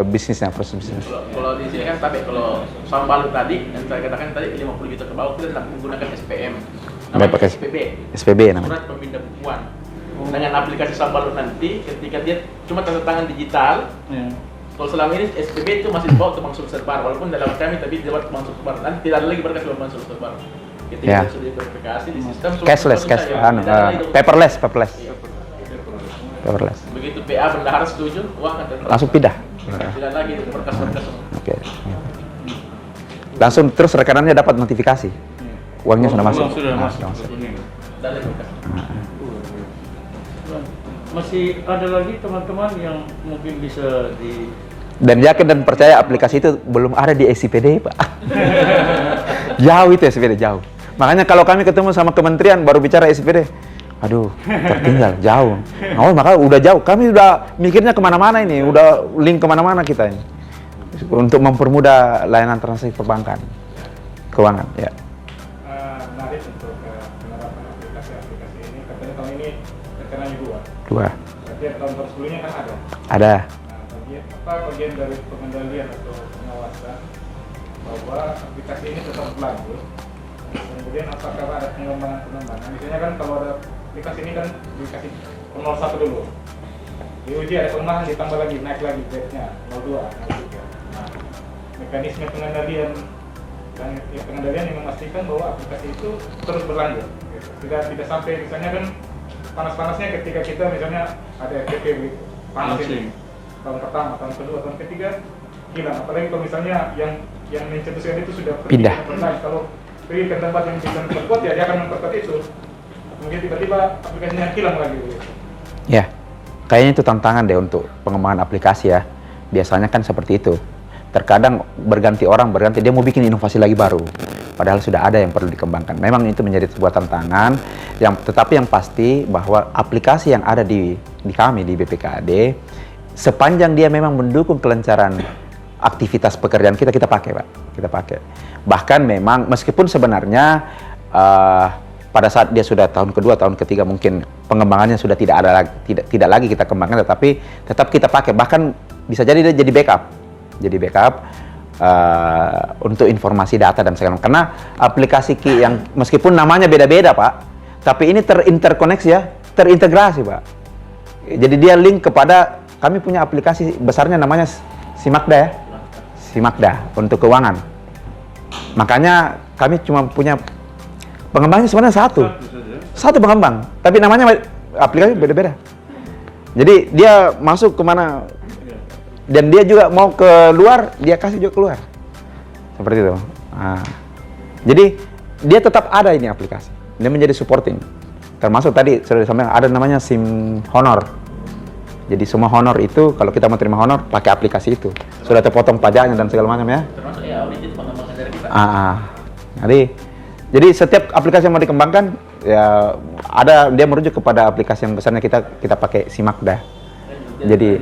bisnisnya, proses bisnis. Kalau di sini kan tapi kalau Sambalu tadi yang saya katakan tadi 50 juta ke bawah kita menggunakan SPM. Namanya pakai SPB namanya. Surat pemindah bukuan. Dengan aplikasi Sambalu nanti ketika dia cuma tanda tangan digital. Kalau selama ini SPB itu masih dibawa ke Bank Sulselbar, walaupun dalam kami tapi dibawa ke Bank Sulselbar. Nanti tidak ada lagi berkas ke Bank Sulselbar. Ketika sudah diverifikasi di sistem cashless, paperless. Begitu PA bendahara setuju, uang akan langsung pindah. Tidak lagi berkas-berkas. Oke. Langsung terus rekanannya dapat notifikasi. Uangnya sudah masuk. Sudah masuk. Masih ada lagi teman-teman yang mungkin bisa di. Dan yakin dan percaya aplikasi itu belum ada di SIPD, Pak. Jauh itu SIPD, jauh. Makanya kalau kami ketemu sama kementerian baru bicara SIPD, aduh, tertinggal, jauh. Oh, maka udah jauh. Kami udah mikirnya kemana-mana ini, udah link kemana-mana kita ini. Untuk mempermudah layanan transaksi perbankan, keuangan, ya. Menarik untuk penerapan aplikasi ini. Katanya tahun ini rencananya 2. Berarti tahun sebelumnya kan ada? Ada. Nah, bagian dari pengendalian atau pengawasan bahwa aplikasi ini tetap berlanjut. Kemudian apakah ada pengembangan? Misalnya kan kalau ada aplikasi ini kan dikasih 01 dulu, diuji ada kelemahan ditambah lagi, naik lagi grade-nya 02, 03. Nah, mekanisme pengendalian yang memastikan bahwa aplikasi itu terus berlanjut, tidak sampai misalnya kan panas-panasnya ketika kita misalnya ada FTP gitu. Panas ini. Tahun pertama, tahun kedua, tahun ketiga hilang. Apalagi kalau misalnya yang mencetuskan itu sudah Pindah. Kalau pergi ke tempat yang bisa memperkuat ya dia akan memperkuat itu. Kemudian tiba-tiba aplikasinya hilang lagi. Ya, kayaknya itu tantangan deh untuk pengembangan aplikasi ya. Biasanya kan seperti itu. Terkadang berganti orang, dia mau bikin inovasi lagi baru. Padahal sudah ada yang perlu dikembangkan. Memang itu menjadi sebuah tantangan. Tetapi yang pasti bahwa aplikasi yang ada di kami di BPKAD, sepanjang dia memang mendukung kelancaran aktivitas pekerjaan kita pakai, Pak. Kita pakai. Bahkan memang meskipun sebenarnya pada saat dia sudah tahun kedua, tahun ketiga mungkin pengembangannya sudah tidak lagi kita kembangkan, tetapi tetap kita pakai. Bahkan bisa jadi dia jadi backup untuk informasi data dan segala macam. Karena aplikasi yang meskipun namanya beda-beda, Pak, tapi ini terinterkoneksi ya, terintegrasi, Pak. Jadi dia link kepada, kami punya aplikasi besarnya namanya Simakda ya, Simakda untuk keuangan. Makanya kami cuma punya pengembangnya sebenarnya satu pengembang, tapi namanya aplikasi beda-beda. Jadi dia masuk kemana, dan dia juga mau keluar, dia kasih juga keluar. Seperti itu. Nah, jadi dia tetap ada ini aplikasi. Dia menjadi supporting. Termasuk tadi sudah disampaikan ada namanya SIM Honor. Jadi semua honor itu kalau kita mau terima honor pakai aplikasi itu. Sudah terpotong pajaknya dan segala macam ya. Termasuk ya audit pengembangan dari kita. Jadi setiap aplikasi yang mau dikembangkan ya ada, dia merujuk kepada aplikasi yang besarnya kita pakai Simakda. Jadi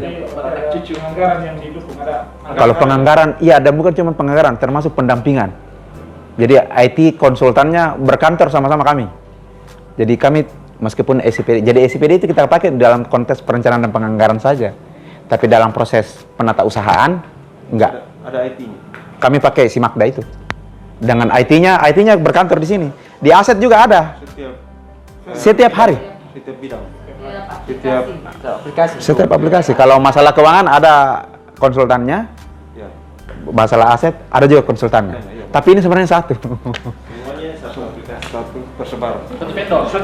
penganggaran yang didukung ada. Kalau penganggaran, iya, dan bukan cuma penganggaran, termasuk pendampingan. Jadi IT konsultannya berkantor sama-sama kami. Jadi kami meskipun SIPD, jadi SIPD itu kita pakai dalam konteks perencanaan dan penganggaran saja. Tapi dalam proses penata usahaan enggak. Ada IT-nya. Kami pakai Simakda itu. Dengan IT-nya berkantor di sini. Di aset juga ada. Setiap hari. Setiap bidang. Setiap aplikasi. Kalau masalah keuangan ada konsultannya. Ya. Masalah aset ada juga konsultannya. Tapi ini sebenarnya satu. Semuanya satu aplikasi, satu tersebar.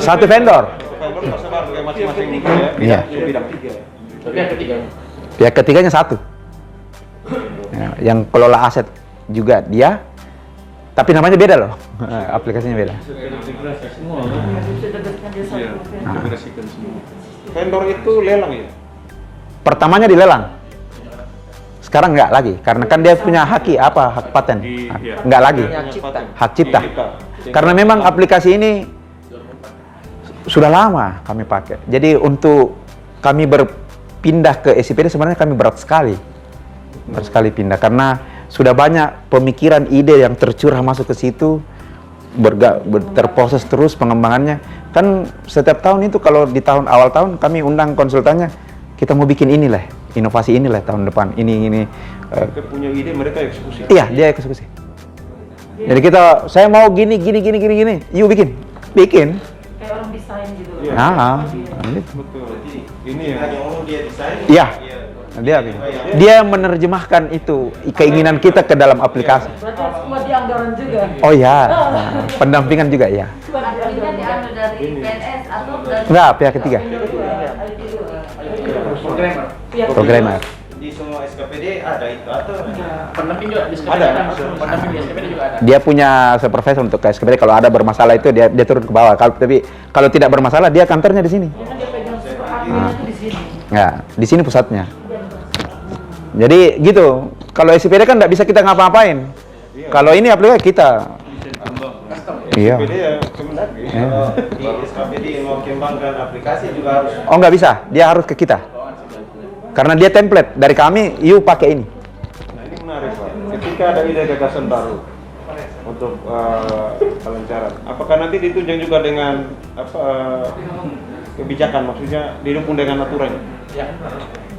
Satu vendor. Tersebar ke masing-masing ya. Iya. Bidang 3. Pihak ketiganya satu. Ya, yang kelola aset juga dia. Tapi namanya beda loh. Aplikasinya beda. Integrasikan semua. Vendor itu lelang ya? Pertamanya dilelang. Sekarang enggak lagi, karena kan dia punya hak paten. Enggak lagi. Hak cipta. Karena memang aplikasi ini sudah lama kami pakai. Jadi untuk kami berpindah ke SIPD sebenarnya kami berat sekali. Berat sekali pindah karena sudah banyak pemikiran, ide yang tercurah masuk ke situ, terproses terus pengembangannya. Kan setiap tahun itu kalau di awal tahun kami undang konsultannya, kita mau bikin inilah, inovasi inilah tahun depan, ini. Mereka punya ide, mereka eksekusi. Iya, dia eksekusi. Jadi saya mau gini, yuk bikin. Kayak orang desain gitu. Gitu. Betul. Ini ya. Hanya mau dia desain. Iya. Dia menerjemahkan itu keinginan kita ke dalam aplikasi. Berarti harus kuat di anggaran juga. Oh ya, pendampingan juga ya. Adminnya diambil dari PNS atau dari Enggak, pihak ketiga. Programmer. Di semua SKPD ada itu atau Pendamping juga di SKPD ada. Pendamping di SKPD juga ada. Dia punya supervisor untuk ke SKPD. Kalau ada bermasalah itu dia turun ke bawah. Kalau tidak bermasalah dia kantornya di sini. Kan dia pegang super adminnya itu di sini. Ya, di sini pusatnya. Jadi gitu. Kalau SPD kan nggak bisa kita ngapa-ngapain. Kalau ini aplikasi kita. Iya. SPD ya Kemendagri. di SKPD mau kembangkan aplikasi juga harus. Oh nggak bisa, dia harus ke kita. Karena dia template dari kami, yuk pakai ini. Nah ini menarik Pak. Ketika ada ide gagasan baru untuk kelancaran, apakah nanti ditunjang juga dengan kebijakan, maksudnya didukung dengan aturan?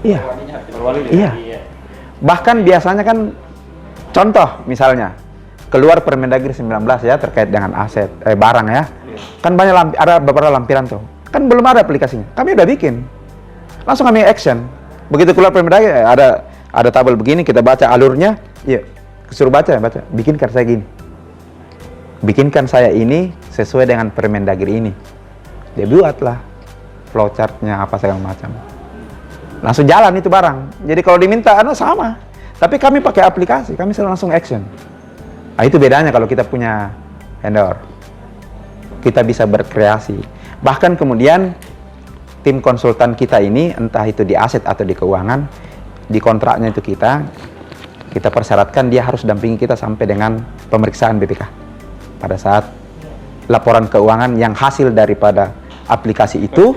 Iya. Perwali Iya. Bahkan biasanya kan contoh misalnya keluar Permendagri 19 ya terkait dengan aset barang ya. Kan banyak ada beberapa lampiran tuh. Kan belum ada aplikasinya. Kami udah bikin. Langsung kami action. Begitu keluar Permendagri ada tabel begini, kita baca alurnya, iya. Suruh baca. Bikinkan saya gini. Bikinkan saya ini sesuai dengan Permendagri ini. Dia buatlah. flowchartnya apa segala macam. Langsung jalan itu barang. Jadi kalau diminta sama. Tapi kami pakai aplikasi, kami selalu langsung action. Nah, itu bedanya kalau kita punya vendor. Kita bisa berkreasi. Bahkan kemudian tim konsultan kita ini, entah itu di aset atau di keuangan, di kontraknya itu kita persyaratkan dia harus dampingi kita sampai dengan pemeriksaan BPK. Pada saat laporan keuangan yang hasil daripada aplikasi itu,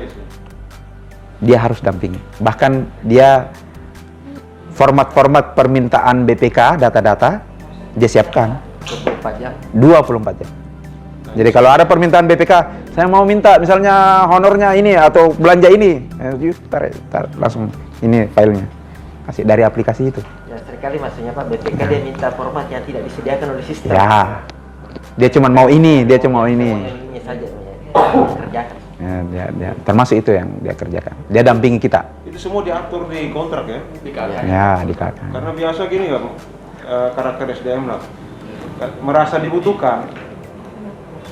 dia harus dampingi. Bahkan dia format-format permintaan BPK, data-data, dia siapkan 24 jam. Jadi kalau ada permintaan BPK, saya mau minta misalnya honornya ini atau belanja ini, tar, langsung ini filenya, kasih dari aplikasi itu. Ya, seringkali maksudnya Pak, BPK dia minta format yang tidak disediakan oleh sistem. Ya, dia cuma mau ini, dia cuma mau ini. Ini saja kerjakan. Ya, termasuk itu yang dia kerjakan. Dia dampingi kita. Itu semua diatur di kontrak ya? Ya, di KK. Karena biasa gini kan, karakter SDM lah, merasa dibutuhkan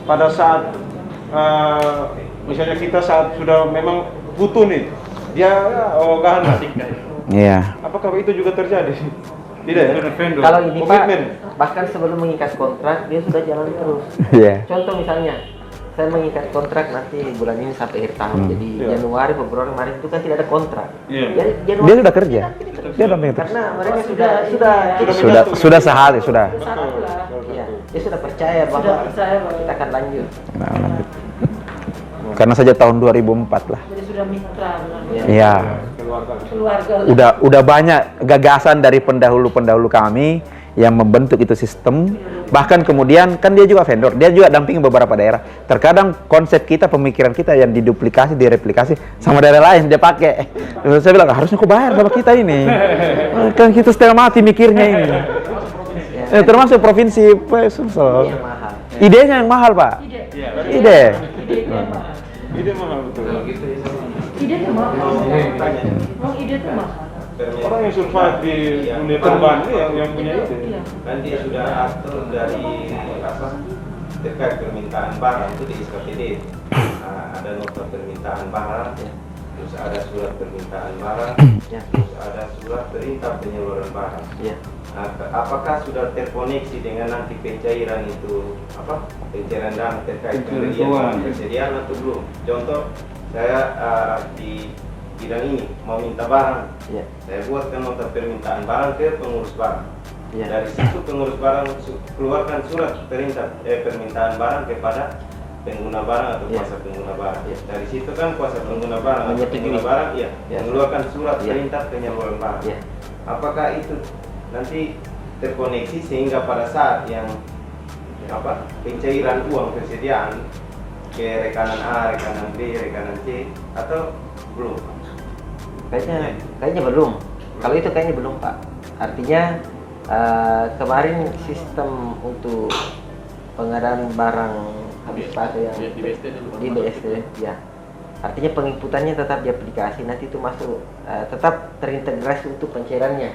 pada saat misalnya kita saat sudah memang butuh nih, dia ogahan lah. Iya. Apakah itu juga terjadi? Tidak ya? Kalau ini Pak, bahkan sebelum mengikat kontrak dia sudah jalan terus. Iya. Contoh misalnya, saya mengikat kontrak nanti bulan ini sampai akhir tahun. Jadi Januari, Februari, Maret itu kan tidak ada kontrak. Jadi Januari Dia sudah kerja. Dia dampingi terus. karena mereka sudah sehari sudah. Ya, dia sudah percaya bahwa kita akan lanjut. Nah, lanjut. Karena saja tahun 2004 lah. Jadi sudah mitra benar. Iya. Keluarga. Udah banyak gagasan dari pendahulu-pendahulu kami yang membentuk itu sistem. Bahkan kemudian kan dia juga vendor, dia juga dampingi beberapa daerah. Terkadang konsep kita, pemikiran kita yang diduplikasi, direplikasi sama daerah lain dia pakai. Saya bilang harusnya kau bayar sama kita ini. Kan kita setengah mati mikirnya ini. Termasuk provinsi Sulsel. Idenya yang mahal, Pak. Ide. Ide mahal betul. Ide itu mahal. Oh, ide itu mahal. Orang yang survive di dunia terbang yang punya ide. Kan dia sudah atur dari apa terkait permintaan barang itu di SKPD. Ada nota permintaan barang, terus ada surat permintaan barang, terus ada surat perintah penyaluran barang. Apakah sudah terkoneksi dengan nanti pencairan itu apa pencairan dana terkait pemberian persediaan atau belum? Contoh saya di bidang ini mau minta barang, saya buatkan nota permintaan barang ke pengurus barang. Dari situ pengurus barang keluarkan surat permintaan barang kepada pengguna barang atau kuasa pengguna barang. Dari situ kan kuasa pengguna barang atau pengguna barang mengeluarkan surat perintah penyaluran barang. Apakah itu nanti terkoneksi sehingga pada saat yang apa pencairan uang persediaan ke rekanan A, rekanan B, rekanan C atau belum? Kayaknya belum. Kalau itu kayaknya belum, Pak. Artinya kemarin sistem untuk pengadaan barang habis pakai yang di BST ya. Artinya penginputannya tetap di aplikasi, nanti itu masuk tetap terintegrasi untuk pencairannya.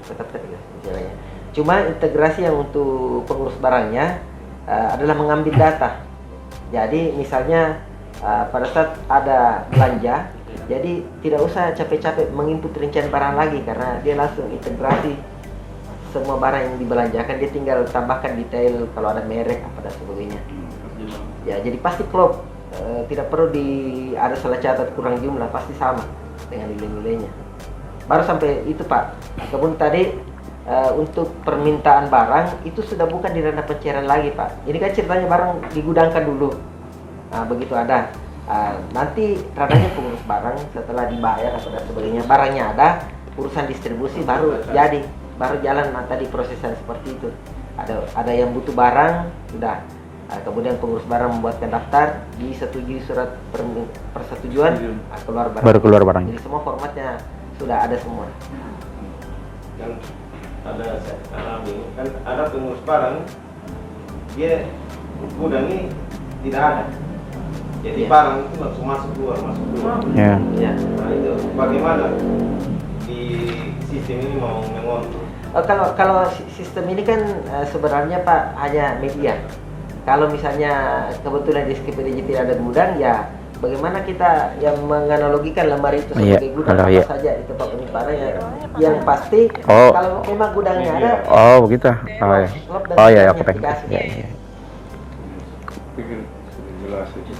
Tetap terintegrasi pencairannya. Cuma integrasi yang untuk pengurus barangnya adalah mengambil data. Jadi misalnya pada saat ada belanja, jadi tidak usah capek-capek menginput rincian barang lagi karena dia langsung integrasi semua barang yang dibelanjakan, dia tinggal tambahkan detail kalau ada merek apa dan sebagainya. Ya, jadi pasti klop, tidak perlu ada salah catat kurang jumlah, pasti sama dengan nilai-nilainya. Baru sampai itu, Pak. Kemudian tadi untuk permintaan barang itu sudah bukan di ranah pencairan lagi, Pak. Jadi kan ceritanya barang digudangkan dulu. Nah, begitu ada nanti ranahnya pengurus barang setelah dibayar atau dan sebagainya, barangnya ada, urusan distribusi baru jadi, baru jalan. Nah, tadi prosesnya seperti itu. Ada yang butuh barang sudah, kemudian pengurus barang membuatkan daftar, disetujui surat persetujuan, keluar barang. Baru keluar barangnya. Jadi semua formatnya sudah ada semua. Kan ada saya alami, kan ada pengurus barang dia gudang ini tidak ada. Jadi barang itu langsung masuk keluar. Ya. Nah itu bagaimana di sistem ini mau mengontrol? Kalau sistem ini kan sebenarnya, Pak, hanya media. Kalau misalnya kebetulan di SKPD tidak ada gudang, ya bagaimana kita yang menganalogikan lemari itu sebagai gudang apa saja di tempat penyimpanan yang pasti kalau memang gudangnya ada. Oh begitu. Oh ya, oke. Pikir sudah jelas itu.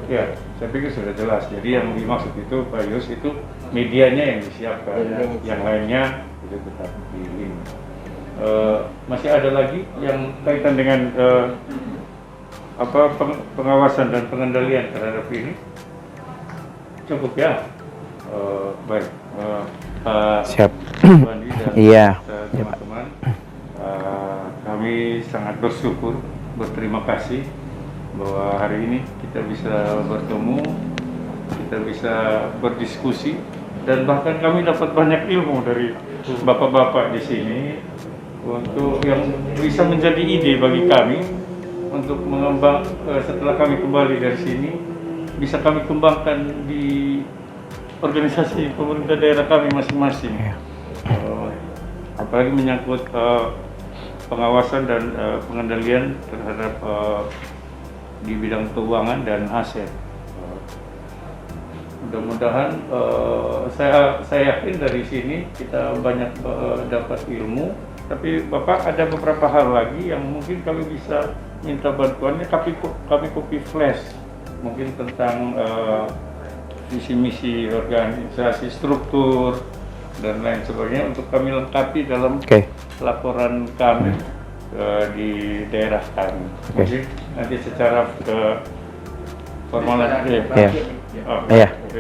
Ya, saya pikir sudah jelas. Jadi yang dimaksud itu Pak Yus itu medianya yang disiapkan, yang lainnya itu tetap di link. Masih ada lagi yang kaitan dengan pengawasan dan pengendalian terhadap ini? Cukup ya. Baik. Siap. Bandi dan Iya. Teman-teman, kami sangat bersyukur, berterima kasih bahwa hari ini kita bisa bertemu, kita bisa berdiskusi, dan bahkan kami dapat banyak ilmu dari bapak-bapak di sini untuk yang bisa menjadi ide bagi kami untuk mengembang setelah kami kembali dari sini bisa kami kembangkan di organisasi pemerintah daerah kami masing-masing. Apalagi menyangkut pengawasan dan pengendalian terhadap di bidang keuangan dan aset. Mudah-mudahan saya yakin dari sini kita banyak dapat ilmu. Tapi Bapak ada beberapa hal lagi yang mungkin kami bisa minta bantuannya. Kami copy flash mungkin tentang visi misi organisasi, struktur dan lain sebagainya untuk kami lengkapi dalam laporan kami di daerah kami. Mungkin nanti secara formal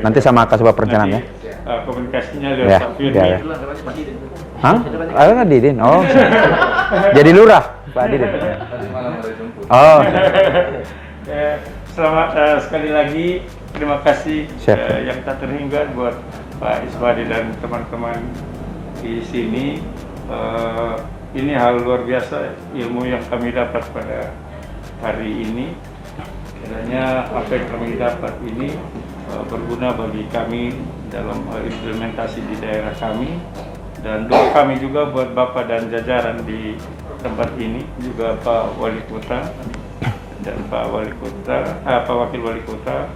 nanti sama Kasubag Perencanaan ya. Komunikasinya lewat Pak Firly. Hah? Ada Didin. Oh. Jadi lurah Pak Didin. Oh. Selamat sekali lagi, terima kasih yang tak terhingga buat Pak Iswadi dan teman-teman di sini. Ini hal luar biasa ilmu yang kami dapat pada hari ini. Kiranya apa yang kami dapat ini berguna bagi kami dalam implementasi di daerah kami, dan doa kami juga buat Bapak dan jajaran di tempat ini, juga Pak Wali Kota dan Pak Wakil Wali Kota.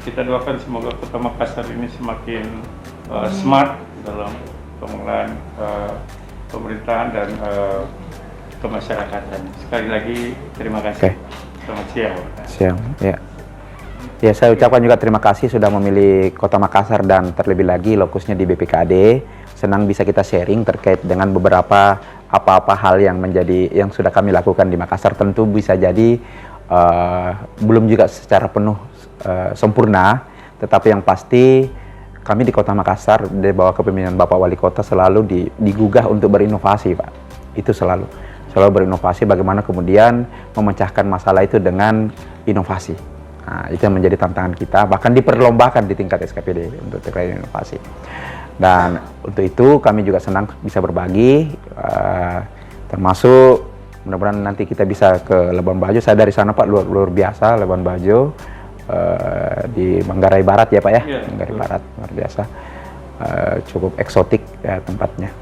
Kita doakan semoga Kota Makassar ini semakin smart dalam pengelolaan pemerintahan dan kemasyarakatan. Sekali lagi terima kasih. Selamat siang. Siang, ya. Ya, saya ucapkan juga terima kasih sudah memilih Kota Makassar dan terlebih lagi lokusnya di BPKAD. Senang bisa kita sharing terkait dengan beberapa apa-apa hal yang sudah kami lakukan di Makassar. Tentu bisa jadi belum juga secara penuh sempurna, tetapi yang pasti kami di Kota Makassar di bawah kepemimpinan Bapak Wali Kota selalu digugah untuk berinovasi, Pak. Itu selalu berinovasi, bagaimana kemudian memecahkan masalah itu dengan inovasi. Nah, itu yang menjadi tantangan kita, bahkan diperlombakan di tingkat SKPD untuk terkait inovasi. Dan untuk itu kami juga senang bisa berbagi, termasuk mudah-mudahan nanti kita bisa ke Labuan Bajo. Saya dari sana Pak, luar biasa Labuan Bajo, di Manggarai Barat ya Pak ya, Manggarai Barat luar biasa, cukup eksotik ya tempatnya.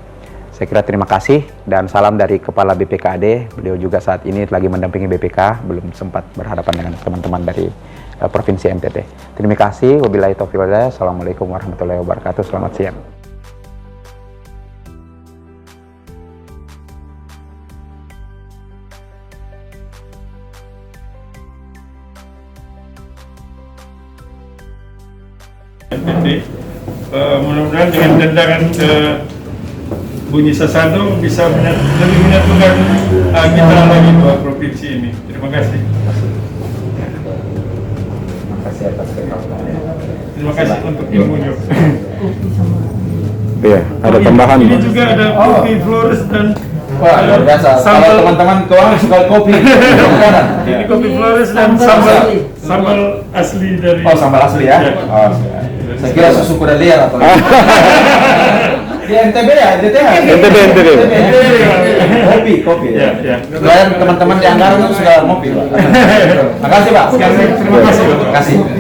Saya kira terima kasih dan salam dari Kepala BPKAD. Beliau juga saat ini lagi mendampingi BPK, belum sempat berhadapan dengan teman-teman dari Provinsi NTT. Terima kasih. Wabillahi taufiq wal hidayah. Assalamualaikum warahmatullahi wabarakatuh. Selamat siang. NTT, mudah-mudahan dengan tendangan bunyi sasando bisa lebih menyatukan kita lagi dua provinsi ini. Terima kasih. Terima kasih atas kenalannya. Terima kasih untuk ilmunya. Iya, ada tambahan. Ini juga ada kopi Flores dan wah, luar biasa. Kalau teman-teman keuangan suka kopi. Ini kopi Flores dan sambal asli dari. Oh, sambal asli ya? Oh, saya kira susu kuda liar atau di NTB ya, NTB. Kopi. Ya. Teman-teman di Anggaran itu suka ngopi, Pak. Makasih, Pak. Terima kasih.